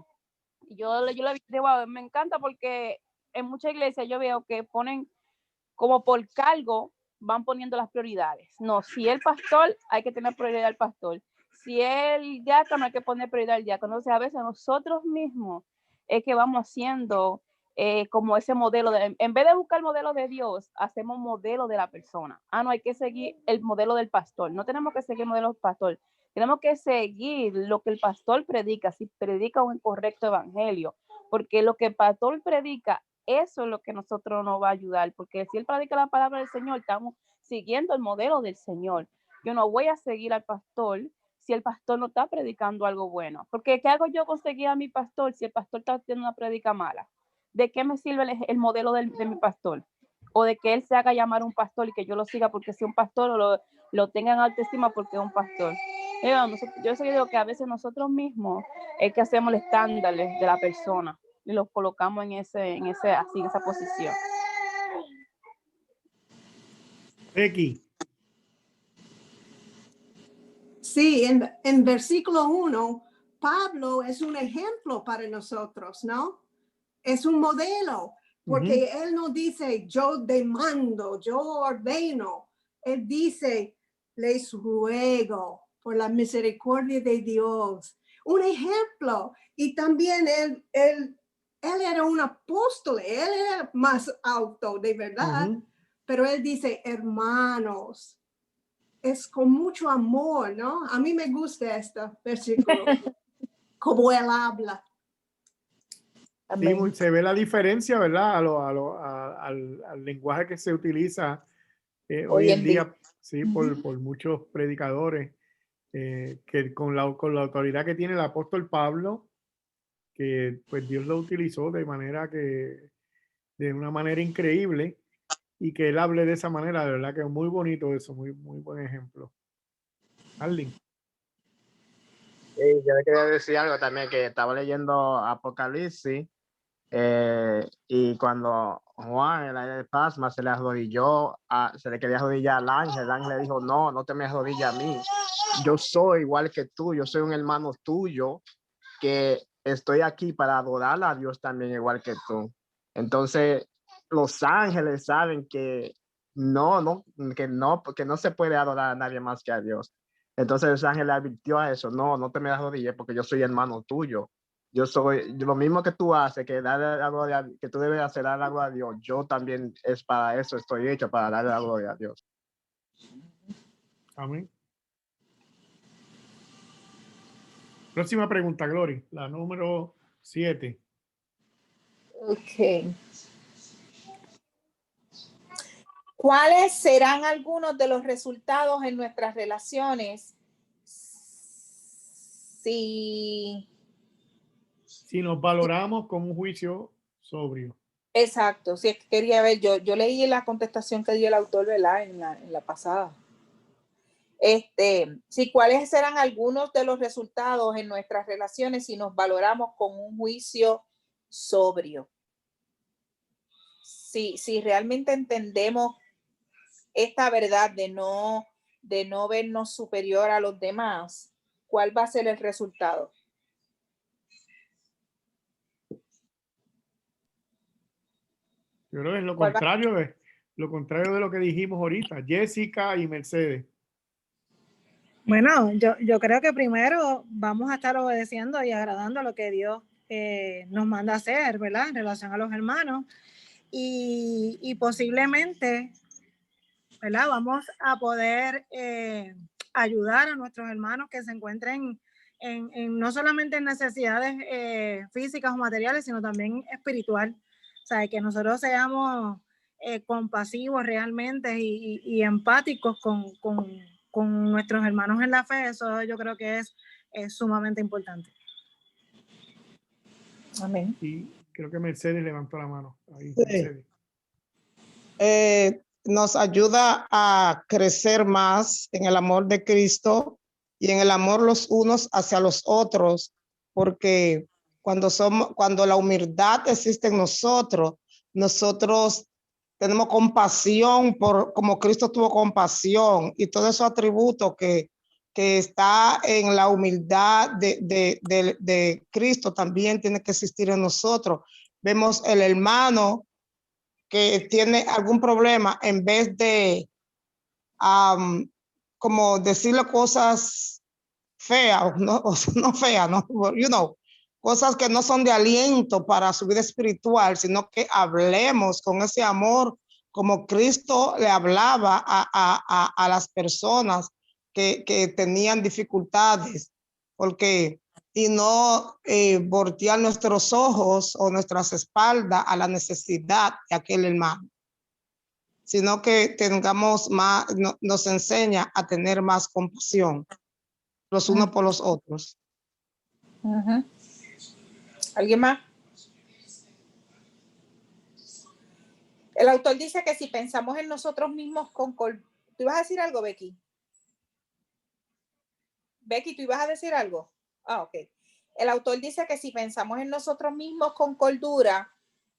Y yo le digo, me encanta porque en muchas iglesias yo veo que ponen como por cargo, van poniendo las prioridades. No, si el pastor, hay que tener prioridad al pastor. Si el diácono, hay que poner prioridad al diácono. Entonces, a veces nosotros mismos es que vamos haciendo como ese modelo, en vez de buscar el modelo de Dios, hacemos modelo de la persona. No, hay que seguir el modelo del pastor. No tenemos que seguir el modelo del pastor. Tenemos que seguir lo que el pastor predica, si predica un correcto evangelio, porque lo que el pastor predica, eso es lo que nosotros nos va a ayudar, porque si él predica la palabra del Señor, estamos siguiendo el modelo del Señor. Yo no voy a seguir al pastor si el pastor no está predicando algo bueno, porque ¿qué hago yo con seguir a mi pastor si el pastor está haciendo una predica mala? ¿De qué me sirve el modelo de mi pastor? O de que él se haga llamar un pastor y que yo lo siga porque sea un pastor, o lo tenga en alta estima porque es un pastor. Yo digo que a veces nosotros mismos es que hacemos el estándar de la persona y los colocamos en esa posición. Becky. Sí, en versículo 1, Pablo es un ejemplo para nosotros, ¿no? Es un modelo, porque él no dice, yo demando, yo ordeno. Él dice, les ruego por la misericordia de Dios. Un ejemplo. Y también él era un apóstol, él era más alto, de verdad. Pero él dice, hermanos, es con mucho amor, ¿no? A mí me gusta este versículo, como él habla. Sí, se ve la diferencia, ¿verdad? Al lenguaje que se utiliza hoy en día, sí, por muchos predicadores, que con la autoridad que tiene el apóstol Pablo, que pues Dios lo utilizó de una manera increíble, y que él hable de esa manera, de verdad que es muy bonito eso, muy, muy buen ejemplo. Arlene. Yo le quería decir algo también, que estaba leyendo Apocalipsis, y cuando Juan, el ángel de Pasma, se le arrodilló, se le quería arrodillar al ángel, el ángel le dijo, no te me arrodilles a mí, yo soy igual que tú, yo soy un hermano tuyo, que estoy aquí para adorar a Dios también igual que tú. Entonces, los ángeles saben que no se puede adorar a nadie más que a Dios. Entonces el ángel le advirtió a eso, no te me arrodilles porque yo soy hermano tuyo. Yo soy lo mismo que tú haces, que tú debes hacer la gloria a Dios. Yo también es para eso, estoy hecho para darle la gloria a Dios. Amén. Próxima pregunta, Glory, la número 7. Ok. ¿Cuáles serán algunos de los resultados en nuestras relaciones si nos valoramos con un juicio sobrio? Exacto, sí, quería ver, yo leí la contestación que dio el autor, ¿verdad? En la pasada. ¿Cuáles serán algunos de los resultados en nuestras relaciones si nos valoramos con un juicio sobrio? Si realmente entendemos esta verdad de no vernos superior a los demás, ¿cuál va a ser el resultado? Yo creo que es lo contrario de lo que dijimos ahorita, Jessica y Mercedes. Bueno, yo creo que primero vamos a estar obedeciendo y agradando lo que Dios nos manda a hacer, ¿verdad? En relación a los hermanos. Y posiblemente, ¿verdad? Vamos a poder ayudar a nuestros hermanos que se encuentren no solamente en necesidades físicas o materiales, sino también espiritual. O sea, que nosotros seamos compasivos realmente y empáticos con nuestros hermanos en la fe. Eso yo creo que es sumamente importante. Amén. Y creo que Mercedes levantó la mano. Ahí, sí. Mercedes. Nos ayuda a crecer más en el amor de Cristo y en el amor los unos hacia los otros, porque cuando la humildad existe en nosotros tenemos compasión como Cristo tuvo compasión, y todos esos atributos que está en la humildad de Cristo también tiene que existir en nosotros. vemos el hermano que tiene algún problema, en vez de como decirle cosas feas, no, o sea, no feas, no, cosas que no son de aliento para su vida espiritual, sino que hablemos con ese amor como Cristo le hablaba a las personas que tenían dificultades, porque y no voltear nuestros ojos o nuestras espaldas a la necesidad de aquel hermano, sino que tengamos más, nos enseña a tener más compasión los unos por los otros. ¿Alguien más? El autor dice que si pensamos en nosotros mismos con cordura. ¿Tú ibas a decir algo, Becky? Becky, ¿tú ibas a decir algo? Ah, ok. El autor dice que si pensamos en nosotros mismos con cordura,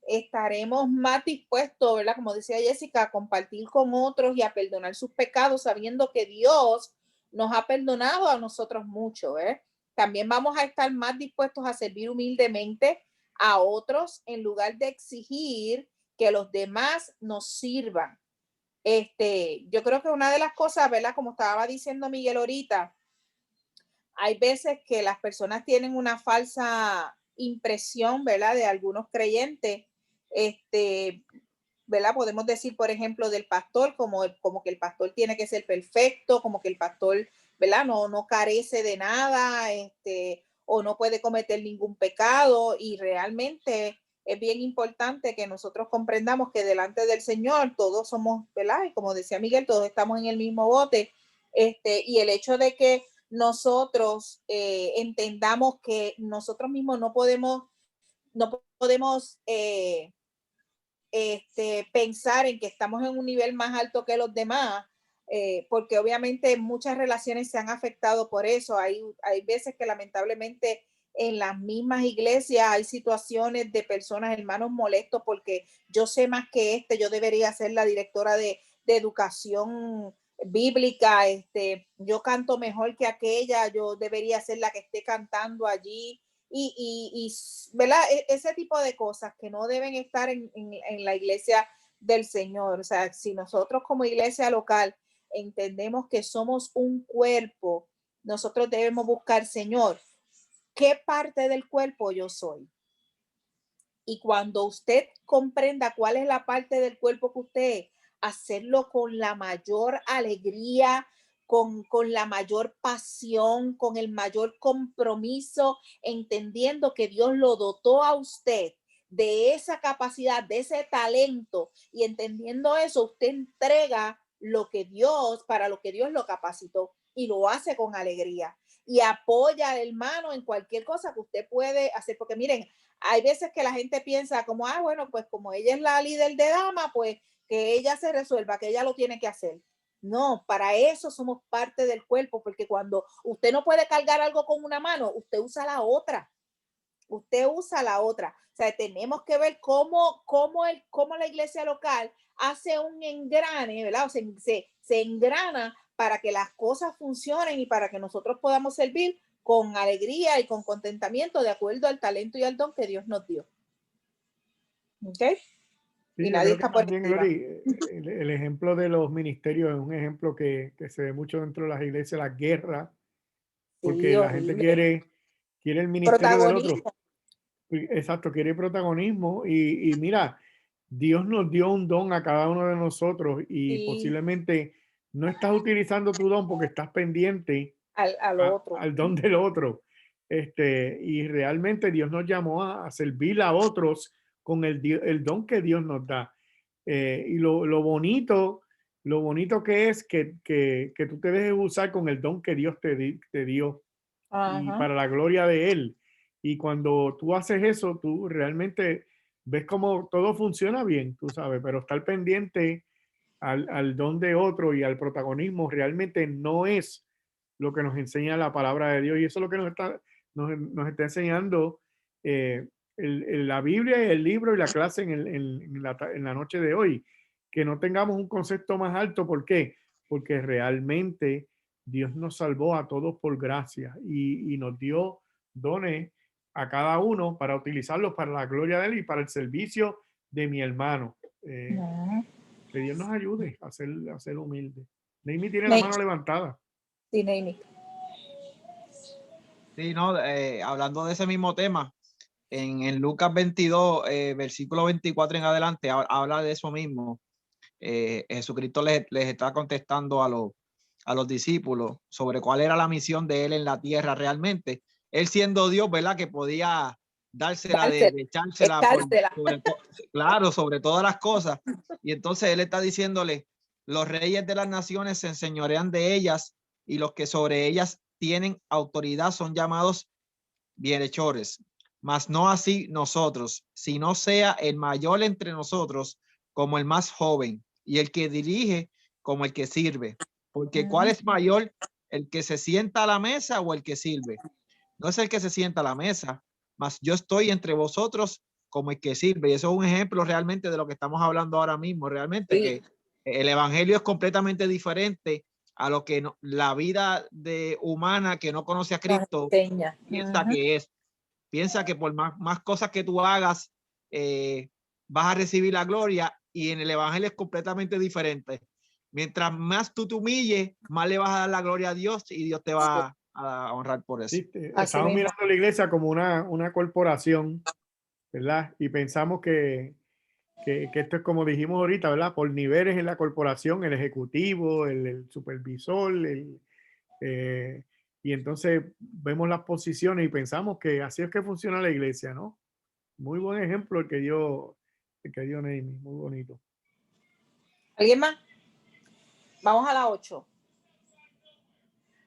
estaremos más dispuestos, ¿verdad? Como decía Jessica, a compartir con otros y a perdonar sus pecados, sabiendo que Dios nos ha perdonado a nosotros mucho, ¿eh? También vamos a estar más dispuestos a servir humildemente a otros en lugar de exigir que los demás nos sirvan. Yo creo que una de las cosas, ¿verdad? Como estaba diciendo Miguel ahorita, hay veces que las personas tienen una falsa impresión, ¿verdad? De algunos creyentes, ¿verdad? Podemos decir, por ejemplo, del pastor, como que el pastor tiene que ser perfecto, como que el pastor, ¿verdad? No carece de nada, o no puede cometer ningún pecado, y realmente es bien importante que nosotros comprendamos que delante del Señor todos somos, ¿verdad? Y como decía Miguel, todos estamos en el mismo bote, y el hecho de que nosotros entendamos que nosotros mismos no podemos pensar en que estamos en un nivel más alto que los demás, porque obviamente muchas relaciones se han afectado por eso. Hay veces que lamentablemente en las mismas iglesias hay situaciones de personas, hermanos molestos porque yo sé más que yo debería ser la directora de educación bíblica, yo canto mejor que aquella, yo debería ser la que esté cantando allí. Y ¿verdad? Ese tipo de cosas que no deben estar en la iglesia del Señor. O sea, si nosotros como iglesia local entendemos que somos un cuerpo, nosotros debemos buscar, Señor, ¿qué parte del cuerpo yo soy? Y cuando usted comprenda cuál es la parte del cuerpo que usted es, hacerlo con la mayor alegría, con la mayor pasión, con el mayor compromiso, entendiendo que Dios lo dotó a usted de esa capacidad, de ese talento, y entendiendo eso, usted entrega para lo que Dios lo capacitó, y lo hace con alegría y apoya al hermano en cualquier cosa que usted puede hacer, porque miren, hay veces que la gente piensa como, bueno, pues como ella es la líder de dama, pues que ella se resuelva, que ella lo tiene que hacer. No, para eso somos parte del cuerpo, porque cuando usted no puede cargar algo con una mano, usted usa la otra. Usted usa la otra. O sea, tenemos que ver cómo la iglesia local hace un engrane, ¿verdad? O sea, se engrana para que las cosas funcionen y para que nosotros podamos servir con alegría y con contentamiento de acuerdo al talento y al don que Dios nos dio. ¿Ok? Sí, y nadie está por también, Glory, el ejemplo de los ministerios es un ejemplo que se ve mucho dentro de las iglesias, la guerra, porque Sí, la gente quiere el ministerio del otro. Exacto, quiere protagonismo y mira, Dios nos dio un don a cada uno de nosotros y Sí. posiblemente no estás utilizando tu don porque estás pendiente al otro. al don del otro. Y realmente Dios nos llamó a servir a otros con el don que Dios nos da. Y lo bonito que es que tú te dejes usar con el don que Dios te dio y para la gloria de Él. Y cuando tú haces eso, tú realmente ves cómo todo funciona bien, tú sabes, pero estar pendiente al don de otro y al protagonismo realmente no es lo que nos enseña la palabra de Dios. Y eso es lo que nos está enseñando la Biblia y el libro y la clase en la noche de hoy. Que no tengamos un concepto más alto. ¿Por qué? Porque realmente Dios nos salvó a todos por gracia y nos dio dones a cada uno para utilizarlos para la gloria de Él y para el servicio de mi hermano. Que Dios nos ayude a ser humildes. Neimi tiene la mano levantada. Sí, Neimi. Sí, no, hablando de ese mismo tema, en Lucas 22, versículo 24 en adelante, habla de eso mismo. Jesucristo les está contestando a los discípulos sobre cuál era la misión de él en la tierra realmente. Él siendo Dios, ¿verdad? Que podía dársela de echársela claro, sobre todas las cosas. Y entonces él está diciéndole, los reyes de las naciones se enseñorean de ellas y los que sobre ellas tienen autoridad son llamados bienhechores. Mas no así nosotros, sino sea el mayor entre nosotros como el más joven y el que dirige como el que sirve. Porque ¿cuál es mayor? ¿El que se sienta a la mesa o el que sirve? No es el que se sienta a la mesa, mas yo estoy entre vosotros como el que sirve. Y eso es un ejemplo realmente de lo que estamos hablando ahora mismo. Realmente que el evangelio es completamente diferente a lo que la vida humana que no conoce a Cristo piensa que es. Piensa que por más cosas que tú hagas, vas a recibir la gloria, y en el evangelio es completamente diferente. Mientras más tú te humilles, más le vas a dar la gloria a Dios y Dios te va a honrar por eso. Sí, estamos mirando la iglesia como una corporación, ¿verdad? Y pensamos que esto es como dijimos ahorita, ¿verdad? Por niveles en la corporación, el ejecutivo, el supervisor, y entonces vemos las posiciones y pensamos que así es que funciona la iglesia, ¿no? Muy buen ejemplo el que dio Neimi, muy bonito. ¿Alguien más? Vamos a la 8.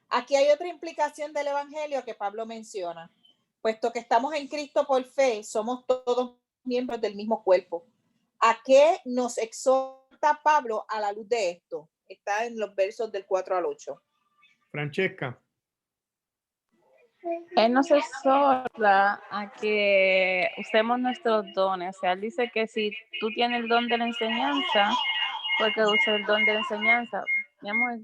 Aquí hay otra implicación del evangelio que Pablo menciona. Puesto que estamos en Cristo por fe, somos todos miembros del mismo cuerpo. ¿A qué nos exhorta Pablo a la luz de esto? Está en los versos del 4 al 8. Francesca. Él nos exhorta a que usemos nuestros dones. O sea, él dice que si tú tienes el don de la enseñanza, porque usa el don de la enseñanza. Mi amor,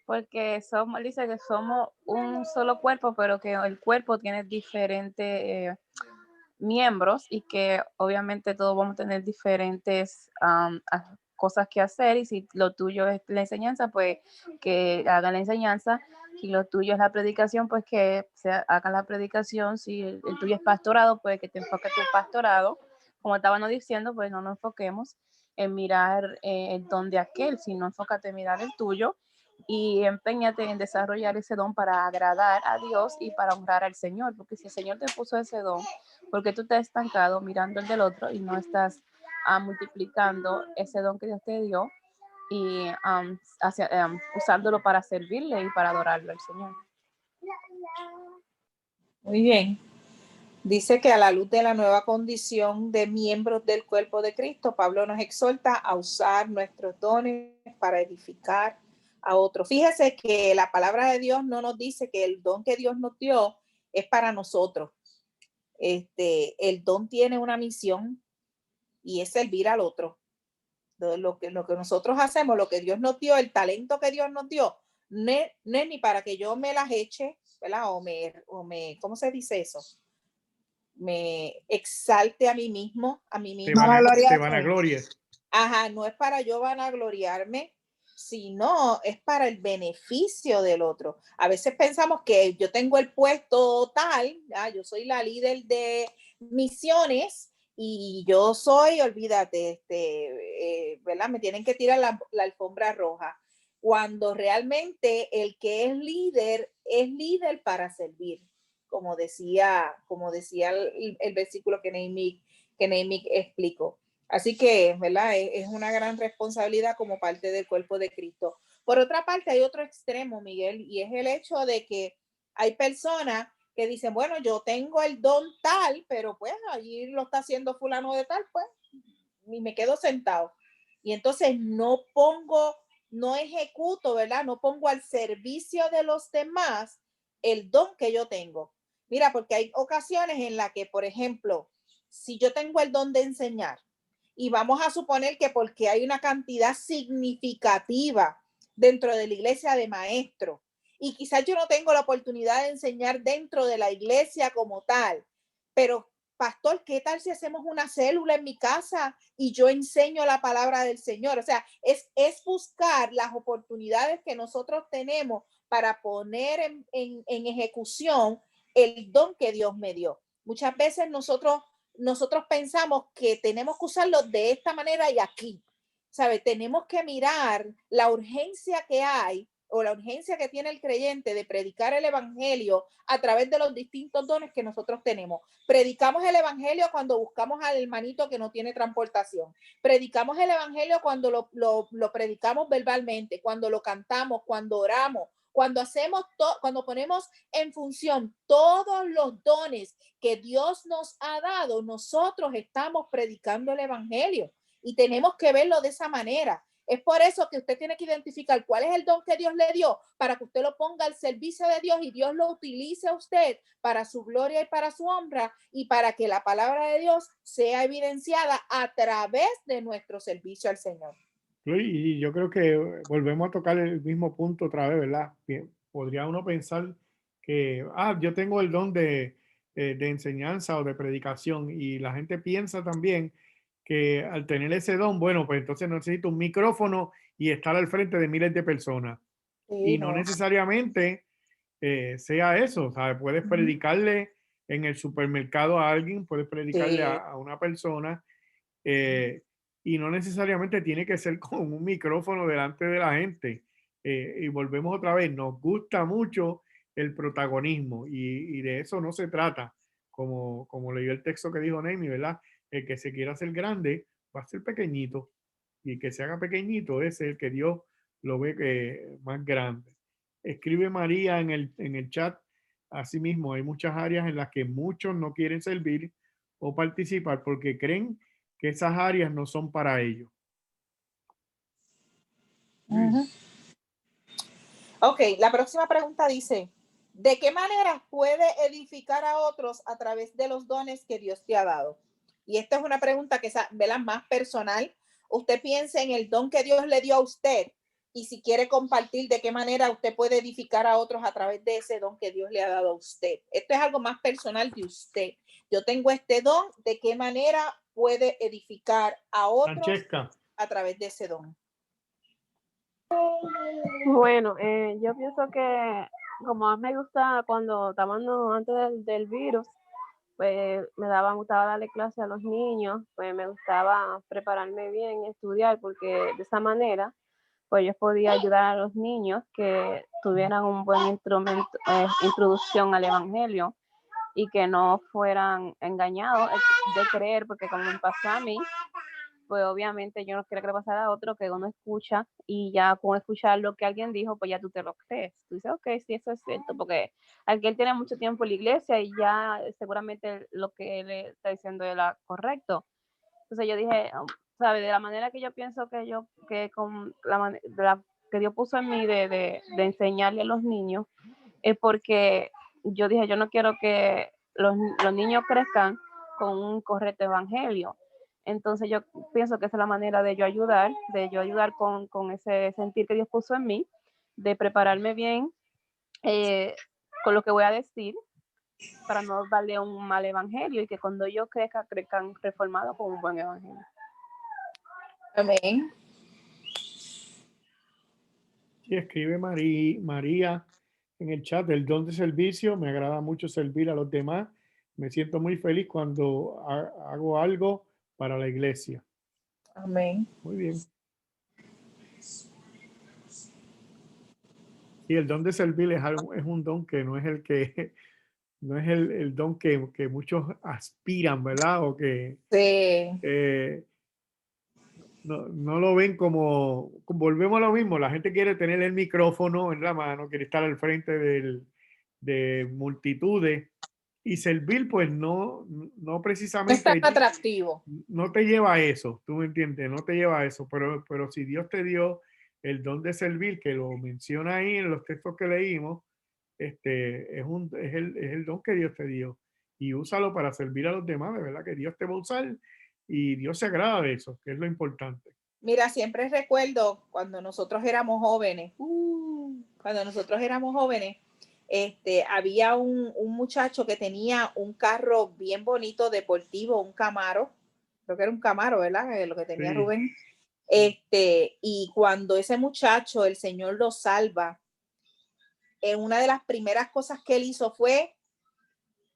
porque él dice que somos un solo cuerpo, pero que el cuerpo tiene diferentes miembros y que obviamente todos vamos a tener diferentes cosas que hacer, y si lo tuyo es la enseñanza, pues que hagan la enseñanza. Si lo tuyo es la predicación, pues que hagan la predicación. Si el tuyo es pastorado, pues que te enfoques tu pastorado. Como estábamos diciendo, pues no nos enfoquemos en mirar el don de aquel, sino enfócate en mirar el tuyo y empeñate en desarrollar ese don para agradar a Dios y para honrar al Señor, porque si el Señor te puso ese don, porque tú te has estancado mirando el del otro y no estás multiplicando ese don que Dios te dio y usándolo para servirle y para adorarlo al Señor. Muy bien. Dice que a la luz de la nueva condición de miembros del cuerpo de Cristo, Pablo nos exhorta a usar nuestros dones para edificar a otros. Fíjese que la palabra de Dios no nos dice que el don que Dios nos dio es para nosotros. El don tiene una misión y es servir al otro. Lo que nosotros hacemos, lo que Dios nos dio, el talento que Dios nos dio, no es ni para que yo me las eche, ¿verdad? O me, ¿cómo se dice eso? Me exalte a mí mismo, Te vanaglorias. Ajá, no es para yo vanagloriarme, sino es para el beneficio del otro. A veces pensamos que yo tengo el puesto tal, yo soy la líder de misiones y yo soy, olvídate, ¿verdad? Me tienen que tirar la alfombra roja, cuando realmente el que es líder para servir, como decía el versículo que Neimi explicó. Así que, ¿verdad? Es una gran responsabilidad como parte del cuerpo de Cristo. Por otra parte, hay otro extremo, Miguel, y es el hecho de que hay personas que dicen, bueno, yo tengo el don tal, pero pues allí lo está haciendo fulano de tal, pues, y me quedo sentado. Y entonces no ejecuto, ¿verdad? No pongo al servicio de los demás el don que yo tengo. Mira, porque hay ocasiones en las que, por ejemplo, si yo tengo el don de enseñar, y vamos a suponer que porque hay una cantidad significativa dentro de la iglesia de maestros, y quizás yo no tengo la oportunidad de enseñar dentro de la iglesia como tal, pero pastor, ¿qué tal si hacemos una célula en mi casa y yo enseño la palabra del Señor? O sea, es buscar las oportunidades que nosotros tenemos para poner en ejecución el don que Dios me dio. Muchas veces nosotros pensamos que tenemos que usarlo de esta manera y aquí, ¿sabe? Tenemos que mirar la urgencia que hay o la urgencia que tiene el creyente de predicar el evangelio a través de los distintos dones que nosotros tenemos. Predicamos el evangelio cuando buscamos al hermanito que no tiene transportación. Predicamos el evangelio cuando lo predicamos verbalmente, cuando lo cantamos, cuando oramos, cuando hacemos cuando ponemos en función todos los dones que Dios nos ha dado, nosotros estamos predicando el evangelio y tenemos que verlo de esa manera. Es por eso que usted tiene que identificar cuál es el don que Dios le dio para que usted lo ponga al servicio de Dios y Dios lo utilice a usted para su gloria y para su honra y para que la palabra de Dios sea evidenciada a través de nuestro servicio al Señor. Y yo creo que volvemos a tocar el mismo punto otra vez, ¿verdad? Podría uno pensar que, yo tengo el don de enseñanza o de predicación, y la gente piensa también que al tener ese don, bueno, pues entonces necesito un micrófono y estar al frente de miles de personas. Sí, y no necesariamente sea eso, ¿sabes? Puedes predicarle en el supermercado a alguien, puedes predicarle Sí. a una persona, y no necesariamente tiene que ser con un micrófono delante de la gente. Y volvemos otra vez, nos gusta mucho el protagonismo, y de eso no se trata. Como leyó el texto que dijo Nemi, ¿verdad? El que se quiera hacer grande va a ser pequeñito, y el que se haga pequeñito es el que Dios lo ve más grande. Escribe María en el chat. Asimismo, hay muchas áreas en las que muchos no quieren servir o participar porque creen que esas áreas no son para ellos. Ok, la próxima pregunta dice, ¿de qué manera puede edificar a otros a través de los dones que Dios te ha dado? Y esta es una pregunta que es la más personal. Usted piense en el don que Dios le dio a usted y si quiere compartir de qué manera usted puede edificar a otros a través de ese don que Dios le ha dado a usted. Esto es algo más personal de usted. Yo tengo este don, ¿de qué manera puede edificar a otros Francesca. a través de ese don? Bueno, yo pienso que como a mí me gusta cuando estábamos antes del virus, pues me gustaba darle clase a los niños, pues me gustaba prepararme bien, estudiar, porque de esa manera pues yo podía ayudar a los niños que tuvieran un buen introducción al evangelio y que no fueran engañados de creer, porque como me pasó a mí, pues obviamente yo no quiero que le pasara a otro, que uno escucha y ya con escuchar lo que alguien dijo, pues ya tú te lo crees. Tú dices, ok, sí, eso es cierto, porque alguien tiene mucho tiempo en la iglesia y ya seguramente lo que él está diciendo es correcto. Entonces yo dije, ¿sabes? De la manera que yo pienso que con que Dios puso en mí de enseñarle a los niños, es porque yo dije, yo no quiero que los niños crezcan con un correcto evangelio. Entonces yo pienso que esa es la manera de yo ayudar con ese sentir que Dios puso en mí, de prepararme bien con lo que voy a decir, para no darle un mal evangelio y que cuando ellos crezcan reformados con un buen evangelio. Amén. Sí, escribe María en el chat, el don de servicio. Me agrada mucho servir a los demás. Me siento muy feliz cuando hago algo para la iglesia. Amén. Muy bien. Sí, el don de servir es un don que no es el don que muchos aspiran, ¿verdad? O que Sí. no lo ven como, volvemos a lo mismo. La gente quiere tener el micrófono en la mano, quiere estar al frente de multitudes, y servir pues no precisamente No es tan atractivo. no te lleva a eso, tú me entiendes, no te lleva a eso, pero si Dios te dio el don de servir, que lo menciona ahí en los textos que leímos, es el don que Dios te dio, y úsalo para servir a los demás, de verdad que Dios te va a usar y Dios se agrada de eso, que es lo importante. Mira, siempre recuerdo cuando nosotros éramos jóvenes, cuando nosotros éramos jóvenes, había un muchacho que tenía un carro bien bonito, deportivo, un Camaro, creo que era un Camaro, ¿verdad? Lo que tenía Sí. Rubén. Y cuando ese muchacho, el Señor lo salva, una de las primeras cosas que él hizo fue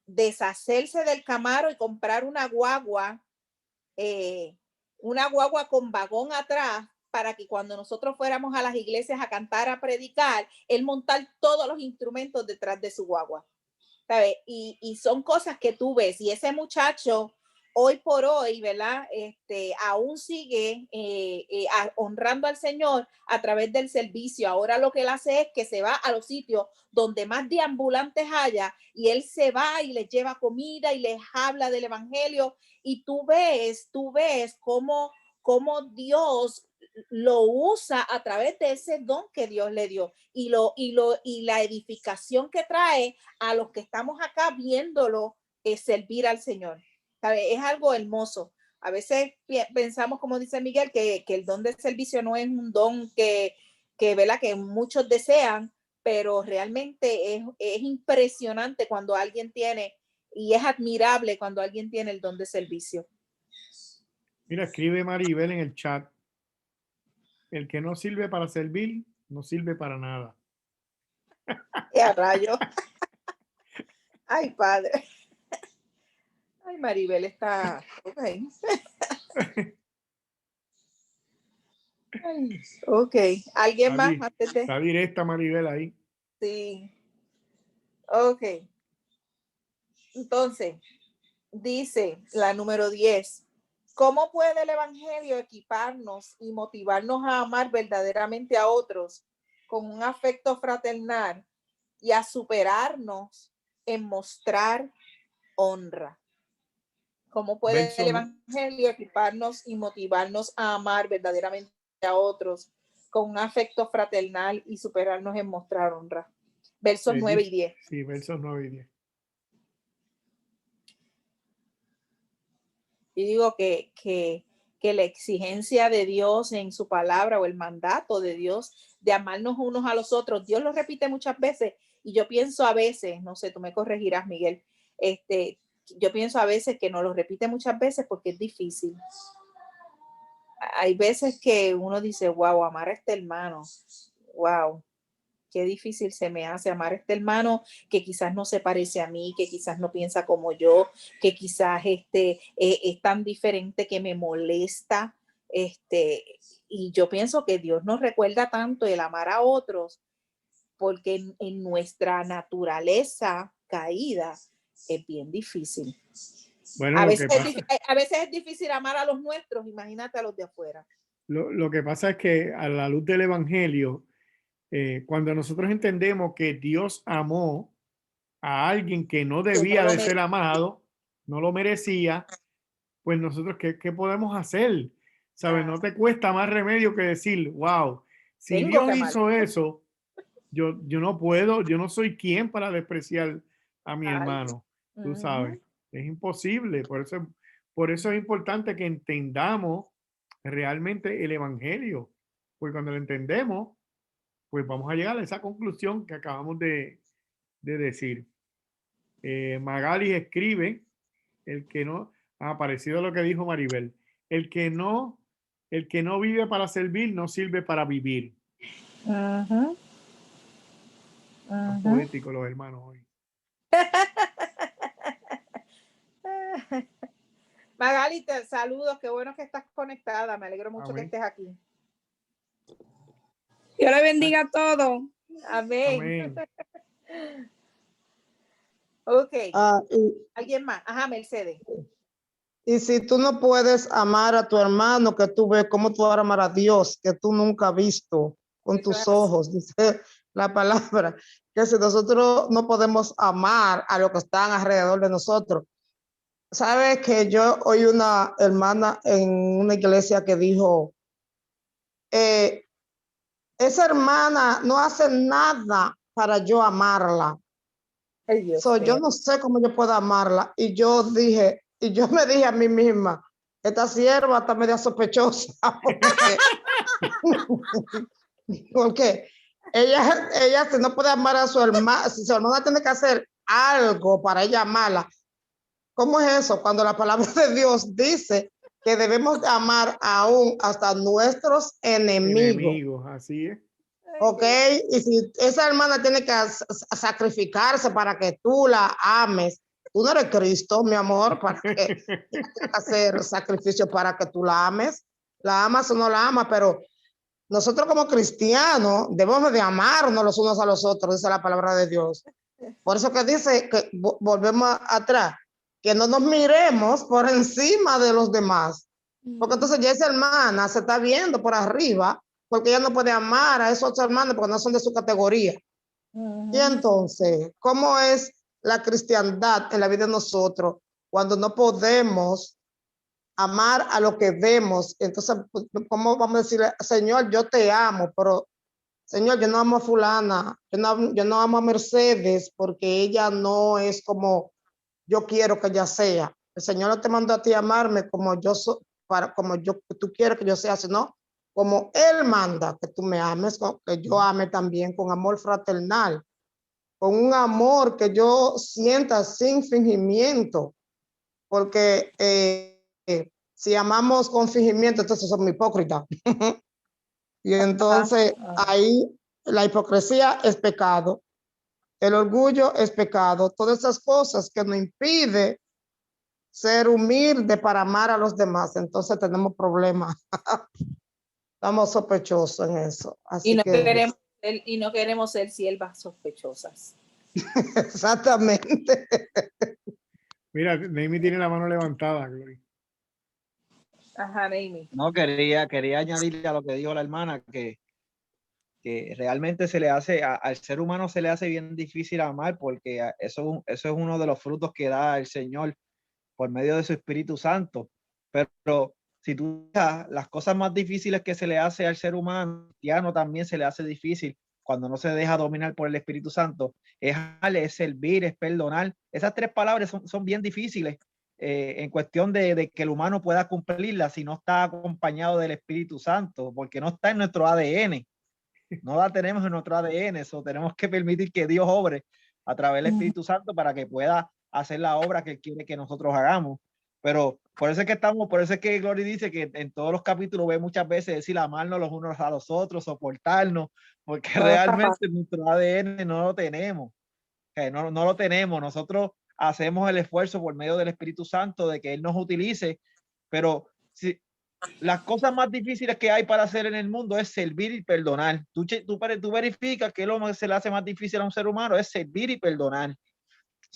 deshacerse del Camaro y comprar una guagua con vagón atrás, para que cuando nosotros fuéramos a las iglesias a cantar, a predicar, él montar todos los instrumentos detrás de su guagua, ¿sabes? Y son cosas que tú ves, y ese muchacho hoy por hoy, ¿verdad? Aún sigue honrando al Señor a través del servicio. Ahora lo que él hace es que se va a los sitios donde más deambulantes haya, y él se va y les lleva comida y les habla del evangelio, y tú ves cómo Dios lo usa a través de ese don que Dios le dio, y la edificación que trae a los que estamos acá viéndolo servir al Señor. ¿Sabe? Es algo hermoso. A veces pensamos, como dice Miguel, que el don de servicio no es un don que ¿verdad? Que muchos desean, pero realmente es impresionante cuando alguien tiene, y es admirable cuando alguien tiene el don de servicio. Mira, escribe Maribel en el chat: el que no sirve para servir, no sirve para nada. ¡Qué rayo! Ay, padre. Ay, Maribel está... Okay. Ok. ¿Alguien más? Está directa Maribel ahí. Sí. Ok. Entonces, dice la número 10. ¿Cómo puede el evangelio equiparnos y motivarnos a amar verdaderamente a otros con un afecto fraternal y a superarnos en mostrar honra? ¿Cómo puede el evangelio equiparnos y motivarnos a amar verdaderamente a otros con un afecto fraternal y superarnos en mostrar honra? Versos 9 y 10. Sí, versos 9 y 10. Y digo que la exigencia de Dios en su palabra, o el mandato de Dios de amarnos unos a los otros, Dios lo repite muchas veces, y yo pienso a veces, no sé, tú me corregirás, Miguel, yo pienso a veces que nos lo repite muchas veces porque es difícil. Hay veces que uno dice, wow, amar a este hermano, wow, qué difícil se me hace amar a este hermano que quizás no se parece a mí, que quizás no piensa como yo, que quizás es tan diferente que me molesta. Y yo pienso que Dios nos recuerda tanto el amar a otros, porque en nuestra naturaleza caída es bien difícil. Bueno, a veces es difícil amar a los nuestros, imagínate a los de afuera. Lo que pasa es que a la luz del evangelio, cuando nosotros entendemos que Dios amó a alguien que no debía de ser amado, no lo merecía, pues nosotros, ¿qué podemos hacer? ¿Sabes? No te cuesta más remedio que decir, wow, si Dios hizo eso, yo no puedo, yo no soy quien para despreciar a mi hermano, tú sabes, es imposible. Por eso es importante que entendamos realmente el evangelio, porque cuando lo entendemos, pues vamos a llegar a esa conclusión que acabamos de decir. Magali escribe: el que no, parecido a lo que dijo Maribel, el que no vive para servir, no sirve para vivir. Son poéticos los hermanos hoy. Magali, te saludo, qué bueno que estás conectada, me alegro mucho que estés aquí. Dios le bendiga a todos. Amén. Ok. ¿Alguien más? Ajá, Mercedes. Y si tú no puedes amar a tu hermano, que tú ves, ¿cómo tú vas a amar a Dios que tú nunca has visto con tus ojos? Dice la palabra, que si nosotros no podemos amar a los que están alrededor de nosotros. ¿Sabes que yo oí una hermana en una iglesia que dijo, esa hermana no hace nada para yo amarla? Yo no sé cómo yo puedo amarla. Y yo me dije a mí misma, esta sierva está media sospechosa. Porque ella si no puede amar a su hermana, si su hermana tiene que hacer algo para ella amarla, ¿cómo es eso? Cuando la palabra de Dios dice que debemos de amar aún hasta nuestros enemigos. Así es. ¿Ok? Y si esa hermana tiene que sacrificarse para que tú la ames, tú no eres Cristo, mi amor, para que hacer sacrificio para que tú la ames. La amas o no la amas, pero nosotros como cristianos debemos de amarnos los unos a los otros, dice la palabra de Dios. Por eso que dice que volvemos atrás, que no nos miremos por encima de los demás. Porque entonces ya esa hermana se está viendo por arriba, porque ella no puede amar a esos otros hermanos porque no son de su categoría. Y entonces, ¿cómo es la cristiandad en la vida de nosotros cuando no podemos amar a lo que vemos? Entonces, ¿cómo vamos a decirle, Señor, yo te amo, pero Señor, yo no amo a fulana, yo no amo a Mercedes porque ella no es como yo quiero que ella sea. El Señor no te mandó a ti a amarme como yo soy, como tú quieres que yo sea, sino como Él manda que tú me ames, que yo ame también con amor fraternal, con un amor que yo sienta sin fingimiento, porque si amamos con fingimiento, entonces somos hipócritas. Y entonces ahí la hipocresía es pecado, el orgullo es pecado, todas esas cosas que nos impiden ser humilde para amar a los demás, entonces tenemos problemas. Estamos sospechosos en eso. Así Y no, que no queremos ser siervas sospechosas. exactamente. Mira, Naomi tiene la mano levantada, Gloria. Ajá, Naomi. No, quería añadirle a lo que dijo la hermana, que realmente se le hace, al ser humano se le hace bien difícil amar, porque eso es uno de los frutos que da el Señor por medio de su Espíritu Santo. Pero si tú ves las cosas más difíciles que se le hace al ser humano, cristiano también se le hace difícil cuando no se deja dominar por el Espíritu Santo, es servir, es perdonar. Esas tres palabras son bien difíciles en cuestión de que el humano pueda cumplirlas si no está acompañado del Espíritu Santo, porque no está en nuestro ADN. No la tenemos en nuestro ADN, eso tenemos que permitir que Dios obre a través del Espíritu Santo para que pueda hacer la obra que Él quiere que nosotros hagamos. Pero por eso es que Glory dice que en todos los capítulos ve muchas veces decir amarnos los unos a los otros, soportarnos, porque realmente nuestro ADN no lo tenemos. No lo tenemos. Nosotros hacemos el esfuerzo por medio del Espíritu Santo de que Él nos utilice, pero si las cosas más difíciles que hay para hacer en el mundo es servir y perdonar. Tú verificas que lo que se le hace más difícil a un ser humano es servir y perdonar.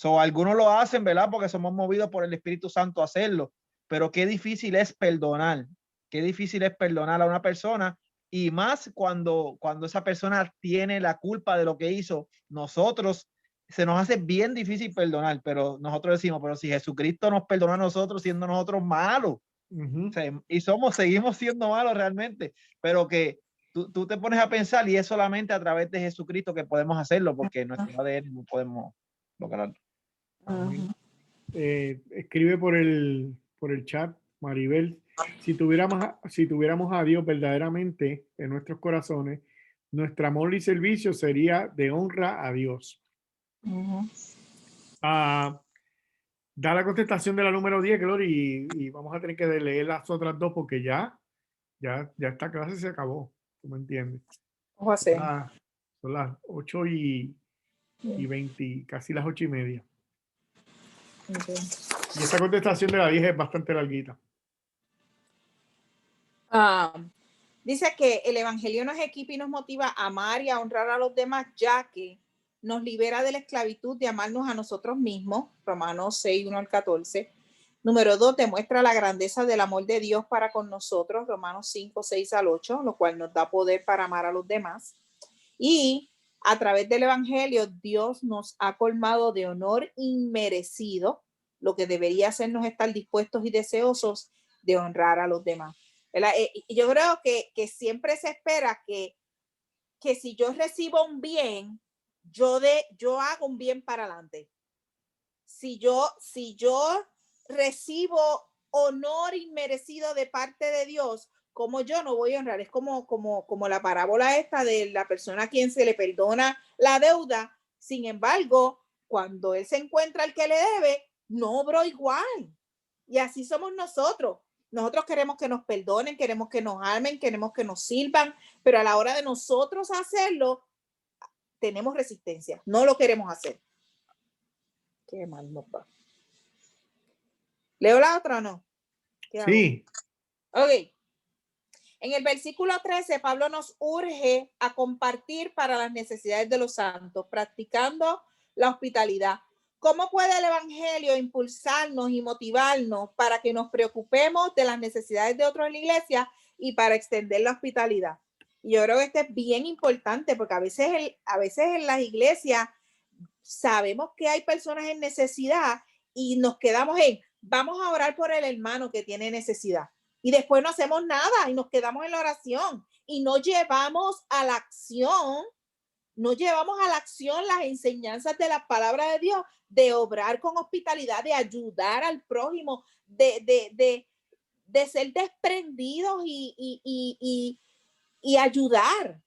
Algunos lo hacen, ¿verdad? Porque somos movidos por el Espíritu Santo a hacerlo, pero qué difícil es perdonar. Qué difícil es perdonar a una persona, y más cuando esa persona tiene la culpa de lo que hizo. Nosotros se nos hace bien difícil perdonar, pero nosotros decimos, pero si Jesucristo nos perdonó a nosotros siendo nosotros malos, o sea, y seguimos siendo malos realmente, pero que tú te pones a pensar y es solamente a través de Jesucristo que podemos hacerlo, porque en nuestro ADN no podemos lograrlo. Escribe por el chat, Maribel, si tuviéramos a Dios verdaderamente en nuestros corazones, nuestro amor y servicio sería de honra a Dios. Da la contestación de la número 10, Glory, y vamos a tener que leer las otras dos porque ya esta clase se acabó, ¿tú me entiendes? Son las 8 y 20, casi las 8:30. Okay. Y esta contestación de la 10 es bastante larguita. Dice que el evangelio nos equipa y nos motiva a amar y a honrar a los demás, ya que nos libera de la esclavitud de amarnos a nosotros mismos, Romanos 6, 1 al 14. Número 2, demuestra la grandeza del amor de Dios para con nosotros, Romanos 5, 6 al 8, lo cual nos da poder para amar a los demás. Y a través del evangelio, Dios nos ha colmado de honor inmerecido, lo que debería hacernos estar dispuestos y deseosos de honrar a los demás. Yo creo que siempre se espera que si yo recibo un bien, yo hago un bien para adelante. Si yo recibo honor inmerecido de parte de Dios, como yo no voy a honrar. Es como la parábola esta de la persona a quien se le perdona la deuda. Sin embargo, cuando él se encuentra al que le debe, no obró igual. Y así somos nosotros. Nosotros queremos que nos perdonen, queremos que nos amen, queremos que nos sirvan, pero a la hora de nosotros hacerlo, tenemos resistencia. No lo queremos hacer. Qué mal nos va. ¿Leo la otra o no? Sí. Ok. En el versículo 13, Pablo nos urge a compartir para las necesidades de los santos, practicando la hospitalidad. ¿Cómo puede el evangelio impulsarnos y motivarnos para que nos preocupemos de las necesidades de otros en la iglesia y para extender la hospitalidad? Y yo creo que esto es bien importante porque a veces en las iglesias sabemos que hay personas en necesidad y nos quedamos en, vamos a orar por el hermano que tiene necesidad. Y después no hacemos nada y nos quedamos en la oración y no llevamos a la acción las enseñanzas de la palabra de Dios, de obrar con hospitalidad, de ayudar al prójimo, de ser desprendidos y ayudar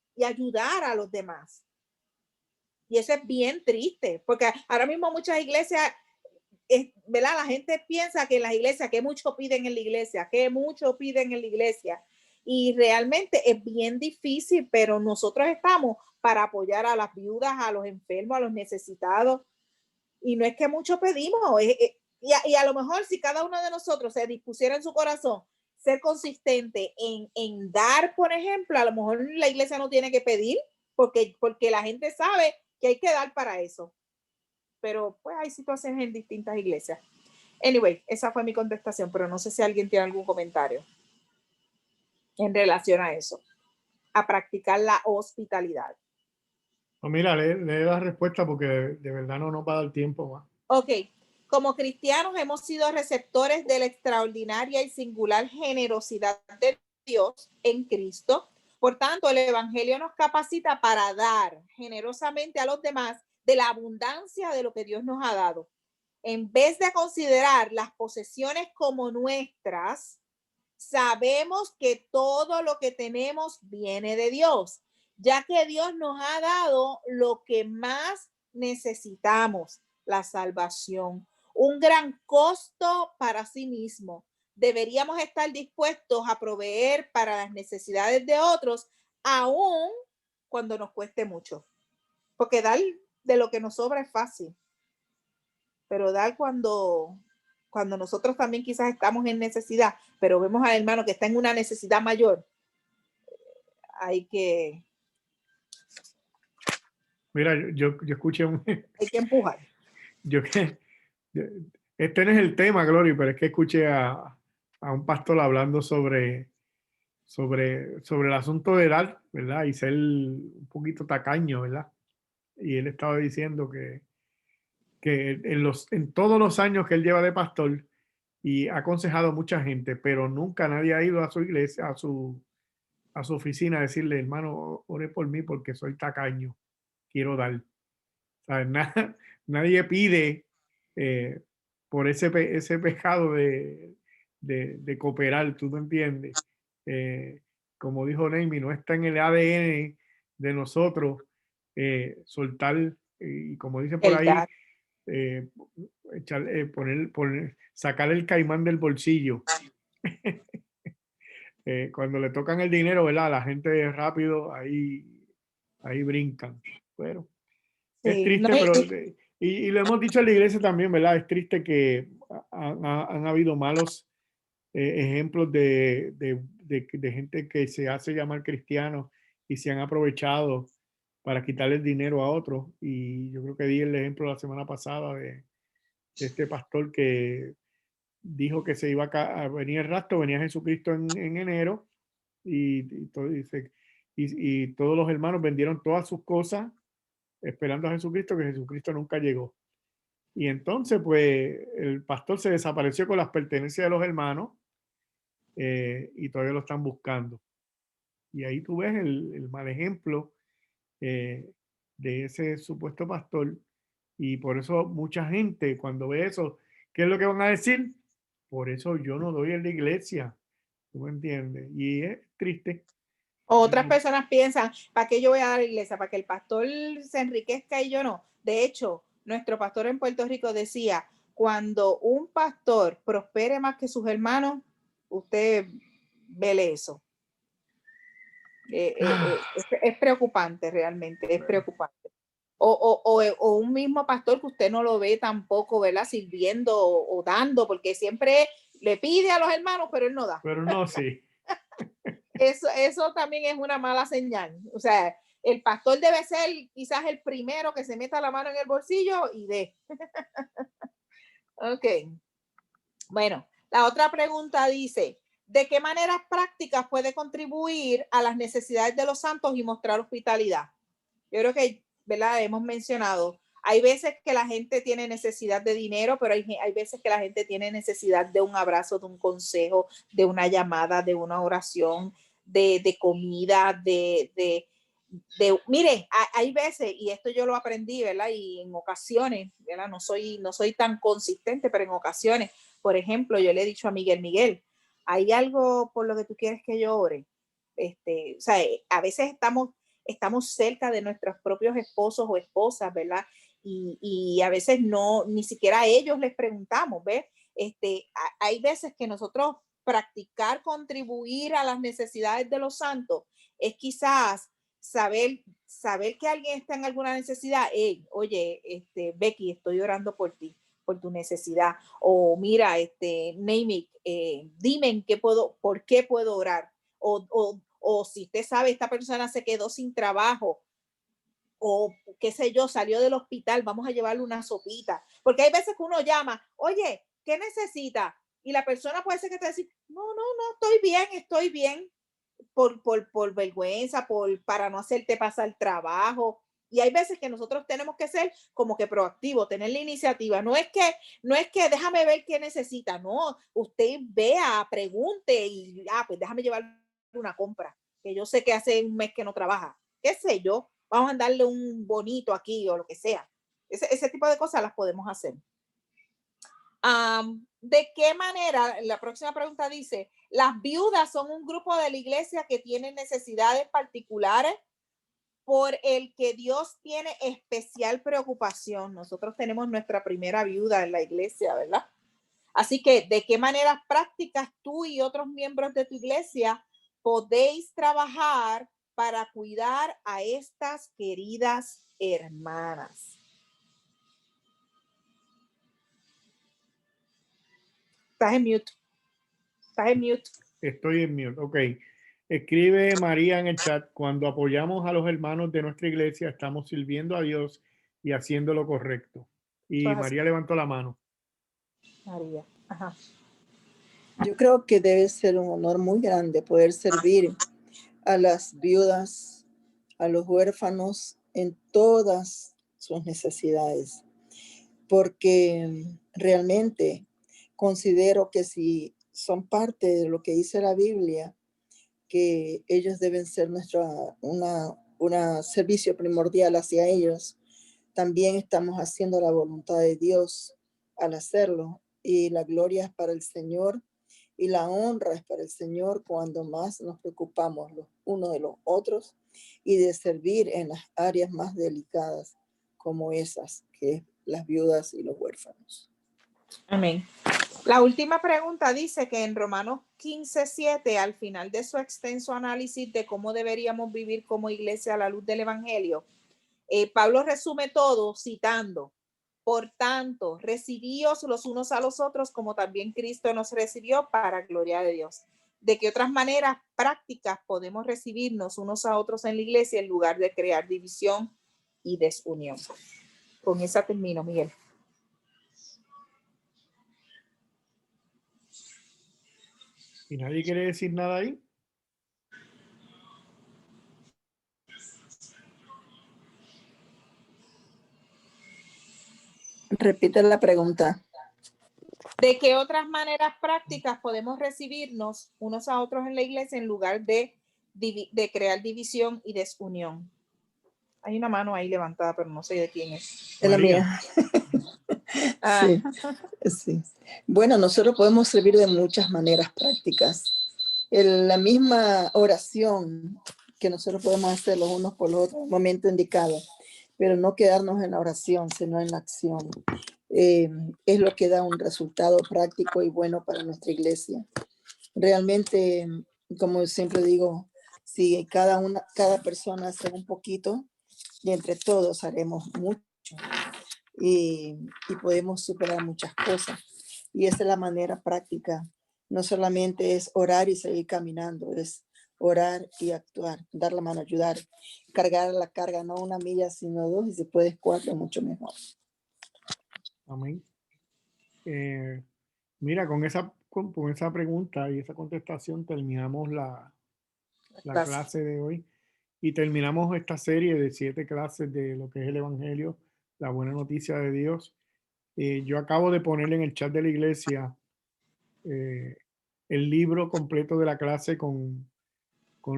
a los demás. Y eso es bien triste, porque ahora mismo muchas iglesias, ¿verdad? La gente piensa que en las iglesias, que mucho piden en la iglesia, y realmente es bien difícil, pero nosotros estamos para apoyar a las viudas, a los enfermos, a los necesitados, y no es que mucho pedimos, y a lo mejor si cada uno de nosotros se dispusiera en su corazón ser consistente en dar, por ejemplo, a lo mejor la iglesia no tiene que pedir, porque la gente sabe que hay que dar para eso. Pero pues hay situaciones en distintas iglesias. Anyway, esa fue mi contestación, pero no sé si alguien tiene algún comentario en relación a eso, a practicar la hospitalidad. Pues mira, lee la respuesta porque de verdad no nos va a dar tiempo más. Ok, como cristianos hemos sido receptores de la extraordinaria y singular generosidad de Dios en Cristo. Por tanto, el evangelio nos capacita para dar generosamente a los demás de la abundancia de lo que Dios nos ha dado. En vez de considerar las posesiones como nuestras, sabemos que todo lo que tenemos viene de Dios, ya que Dios nos ha dado lo que más necesitamos, la salvación, un gran costo para sí mismo. Deberíamos estar dispuestos a proveer para las necesidades de otros, aun cuando nos cueste mucho. Porque dar de lo que nos sobra es fácil, pero dar cuando nosotros también quizás estamos en necesidad, pero vemos al hermano que está en una necesidad mayor, hay que... Mira, yo escuché hay que empujar. Este no es el tema, Glory, pero es que escuché a un pastor hablando sobre el asunto de dar, ¿verdad? Y ser un poquito tacaño, ¿verdad? Y él estaba diciendo que en todos los años que él lleva de pastor y ha aconsejado a mucha gente, pero nunca nadie ha ido a su iglesia, a su oficina a decirle, hermano, ore por mí porque soy tacaño, quiero dar. O sea, nadie pide por ese pecado de cooperar, ¿tú me entiendes? Como dijo Neimi, no está en el ADN de nosotros soltar, y como dice por ahí, sacar el caimán del bolsillo. Cuando le tocan el dinero, ¿verdad? La gente rápido ahí brincan. Bueno, es triste, pero y lo hemos dicho en la iglesia también, ¿verdad? Es triste que han habido malos ejemplos de gente que se hace llamar cristianos y se han aprovechado para quitarle el dinero a otros. Y yo creo que di el ejemplo la semana pasada de este pastor que dijo que se iba a venir el rapto, venía Jesucristo en enero y todos los hermanos vendieron todas sus cosas esperando a Jesucristo, que Jesucristo nunca llegó. Y entonces, pues, el pastor se desapareció con las pertenencias de los hermanos y todavía lo están buscando. Y ahí tú ves el mal ejemplo de ese supuesto pastor. Y por eso mucha gente, cuando ve eso, ¿qué es lo que van a decir? Por eso yo no doy en la iglesia, ¿Tú me entiendes? Y es triste. Otras Y- personas piensan, ¿para qué yo voy a dar a la iglesia? ¿Para que el pastor se enriquezca y yo no? De hecho, nuestro pastor en Puerto Rico decía, cuando un pastor prospere más que sus hermanos, usted vele eso. Es preocupante realmente, es preocupante. O un mismo pastor que usted no lo ve tampoco, ¿verdad? Sirviendo o dando, porque siempre le pide a los hermanos, pero él no da. Pero no, sí. Eso también es una mala señal. O sea, el pastor debe ser quizás el primero que se meta la mano en el bolsillo y dé. Ok. Bueno, la otra pregunta dice, ¿de qué maneras prácticas puede contribuir a las necesidades de los santos y mostrar hospitalidad? Yo creo que, ¿verdad? Hemos mencionado, hay veces que la gente tiene necesidad de dinero, pero hay veces que la gente tiene necesidad de un abrazo, de un consejo, de una llamada, de una oración, de comida, mire, hay veces, y esto yo lo aprendí, ¿verdad? Y en ocasiones, ¿verdad? No soy tan consistente, pero en ocasiones, por ejemplo, yo le he dicho a Miguel, ¿hay algo por lo que tú quieres que yo ore? O sea, a veces estamos cerca de nuestros propios esposos o esposas, ¿verdad? Y a veces ni siquiera a ellos les preguntamos, ¿ves? Hay veces que nosotros practicar, contribuir a las necesidades de los santos es quizás saber que alguien está en alguna necesidad. Hey, oye, Becky, estoy orando por ti, por tu necesidad. O mira, name it, dime en qué por qué puedo orar. O si usted sabe, esta persona se quedó sin trabajo, o qué sé yo, salió del hospital, vamos a llevarle una sopita. Porque hay veces que uno llama, oye, ¿qué necesita? Y la persona puede ser que te diga, no, estoy bien, por vergüenza, para no hacerte pasar trabajo. Y hay veces que nosotros tenemos que ser como que proactivos, tener la iniciativa. No es que déjame ver qué necesita, no. Usted vea, pregunte y, pues déjame llevarle una compra, que yo sé que hace un mes que no trabaja. ¿Qué sé yo? Vamos a darle un bonito aquí o lo que sea. Ese tipo de cosas las podemos hacer. ¿De qué manera? La próxima pregunta dice, ¿las viudas son un grupo de la iglesia que tiene necesidades particulares por el que Dios tiene especial preocupación? Nosotros tenemos nuestra primera viuda en la iglesia, ¿verdad? Así que, ¿de qué maneras prácticas tú y otros miembros de tu iglesia podéis trabajar para cuidar a estas queridas hermanas? Estás en mute. Estoy en mute. Ok. Escribe María en el chat, cuando apoyamos a los hermanos de nuestra iglesia, estamos sirviendo a Dios y haciendo lo correcto. Y María levantó la mano. María. Ajá. Yo creo que debe ser un honor muy grande poder servir a las viudas, a los huérfanos en todas sus necesidades, porque realmente considero que si son parte de lo que dice la Biblia, que ellos deben ser un servicio primordial hacia ellos, también estamos haciendo la voluntad de Dios al hacerlo, y la gloria es para el Señor y la honra es para el Señor cuando más nos preocupamos los unos de los otros y de servir en las áreas más delicadas como esas, que es las viudas y los huérfanos. Amén. La última pregunta dice que en Romanos 15:7, al final de su extenso análisis de cómo deberíamos vivir como iglesia a la luz del evangelio, Pablo resume todo citando, por tanto, recibíos los unos a los otros como también Cristo nos recibió para gloria de Dios. ¿De qué otras maneras prácticas podemos recibirnos unos a otros en la iglesia en lugar de crear división y desunión? Con esa termino, Miguel. ¿Y nadie quiere decir nada ahí? Repite la pregunta. ¿De qué otras maneras prácticas podemos recibirnos unos a otros en la iglesia en lugar de crear división y desunión? Hay una mano ahí levantada, pero no sé de quién es. Es la mía. Sí, sí. Bueno, nosotros podemos servir de muchas maneras prácticas. La misma oración que nosotros podemos hacer los unos por los otros en el momento indicado, pero no quedarnos en la oración, sino en la acción. Es lo que da un resultado práctico y bueno para nuestra iglesia. Realmente, como siempre digo, si cada persona hace un poquito, y entre todos haremos mucho, y podemos superar muchas cosas. Y esa es la manera práctica. No solamente es orar y seguir caminando, es orar y actuar, dar la mano, ayudar, cargar la carga, no 1 milla, sino 2, y si puedes 4, mucho mejor. Amén. Mira, con esa pregunta y esa contestación terminamos la clase de hoy y terminamos esta serie de 7 clases de lo que es el Evangelio, la buena noticia de Dios. Yo acabo de poner en el chat de la iglesia el libro completo de la clase con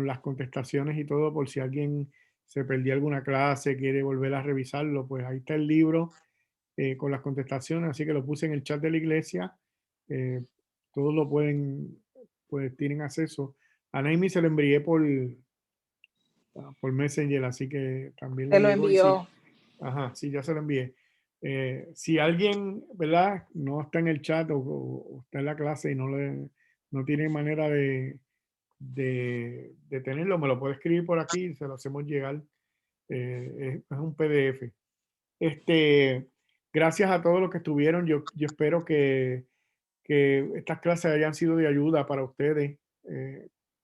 las contestaciones y todo, por si alguien se perdió alguna clase, quiere volver a revisarlo, pues ahí está el libro con las contestaciones, así que lo puse en el chat de la iglesia. Todos lo pueden, pues tienen acceso. A Naimi se lo envié por Messenger, así que también Te le lo llegó. envió. Ajá, sí, ya se lo envié. Si alguien, ¿verdad? No está en el chat o está en la clase y no tiene manera de tenerlo, me lo puede escribir por aquí y se lo hacemos llegar. Es un PDF. Gracias a todos los que estuvieron. Yo espero que estas clases hayan sido de ayuda para ustedes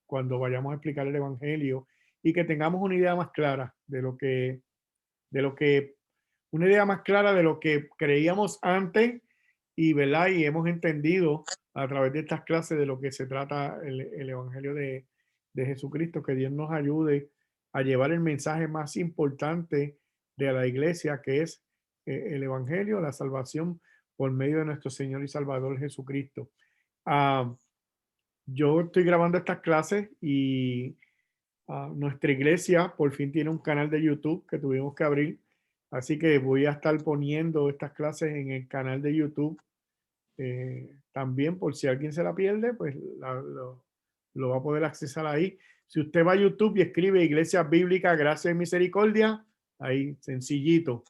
cuando vayamos a explicar el Evangelio y que tengamos una idea más clara de lo que creíamos antes y, ¿verdad? Y hemos entendido a través de estas clases de lo que se trata el Evangelio de Jesucristo. Que Dios nos ayude a llevar el mensaje más importante de la iglesia, que es el Evangelio, la salvación por medio de nuestro Señor y Salvador Jesucristo. Yo estoy grabando estas clases y nuestra iglesia por fin tiene un canal de YouTube que tuvimos que abrir. Así que voy a estar poniendo estas clases en el canal de YouTube. También por si alguien se la pierde, pues lo va a poder accesar ahí. Si usted va a YouTube y escribe Iglesia Bíblica Gracia y Misericordia, ahí sencillito,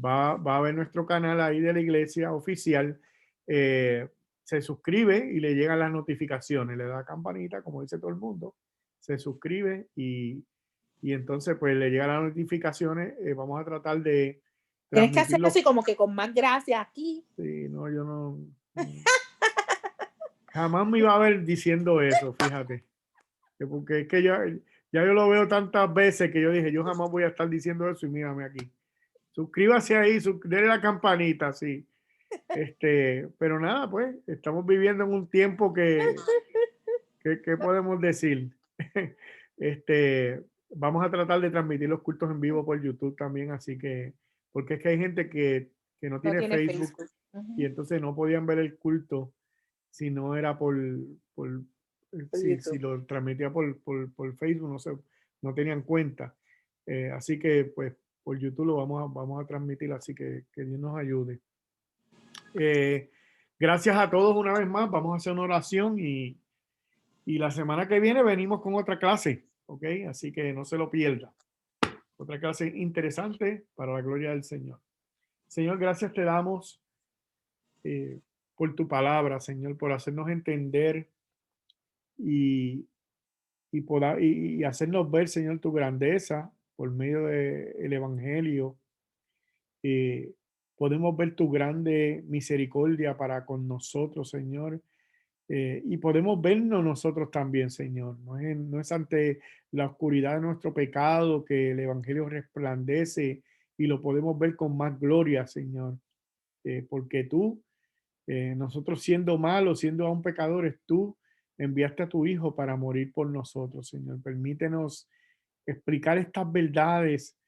va a ver nuestro canal ahí de la iglesia oficial. Se suscribe y le llegan las notificaciones, le da campanita, como dice todo el mundo, se suscribe y entonces pues le llegan las notificaciones. Vamos a tratar de tienes que hacerlo así como que con más gracia aquí. Sí, no, yo no jamás me iba a ver diciendo eso, fíjate. Porque es que ya yo lo veo tantas veces que yo dije, yo jamás voy a estar diciendo eso y mírame aquí. Suscríbase ahí, denle la campanita, sí. Pero nada, pues, estamos viviendo en un tiempo que podemos decir. Vamos a tratar de transmitir los cultos en vivo por YouTube también, así que, porque es que hay gente que no tiene Facebook. Y entonces no podían ver el culto si no era si lo transmitía por Facebook, no tenían cuenta. Así que pues por YouTube lo vamos a transmitir, así que Dios nos ayude. Gracias a todos una vez más. Vamos a hacer una oración y la semana que viene venimos con otra clase, ¿ok? Así que no se lo pierda. Otra clase interesante para la gloria del Señor. Señor, gracias te damos por tu palabra, Señor, por hacernos entender y hacernos ver, Señor, tu grandeza por medio del Evangelio. Podemos ver tu grande misericordia para con nosotros, Señor. Y podemos vernos nosotros también, Señor. No es ante la oscuridad de nuestro pecado que el Evangelio resplandece y lo podemos ver con más gloria, Señor. Porque tú, nosotros siendo malos, siendo aún pecadores, tú enviaste a tu Hijo para morir por nosotros, Señor. Permítenos explicar estas verdades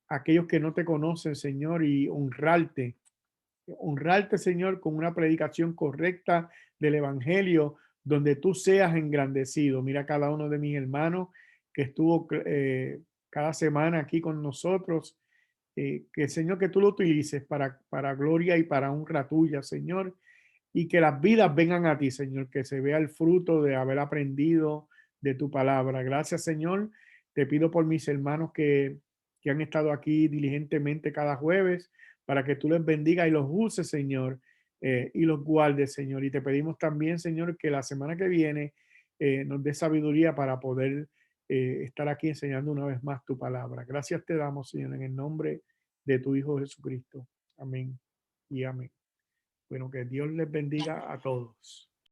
a aquellos que no te conocen, Señor, y honrarte, Señor, con una predicación correcta del Evangelio, donde tú seas engrandecido. Mira cada uno de mis hermanos que estuvo cada semana aquí con nosotros. Que, Señor, que tú lo utilices para gloria y para honra tuya, Señor, y que las vidas vengan a ti, Señor, que se vea el fruto de haber aprendido de tu palabra. Gracias, Señor. Te pido por mis hermanos que han estado aquí diligentemente cada jueves, para que tú les bendigas y los uses, Señor, y los guardes, Señor. Y te pedimos también, Señor, que la semana que viene nos dé sabiduría para poder estar aquí enseñando una vez más tu palabra. Gracias te damos, Señor, en el nombre de tu Hijo Jesucristo. Amén y amén. Bueno, que Dios les bendiga a todos.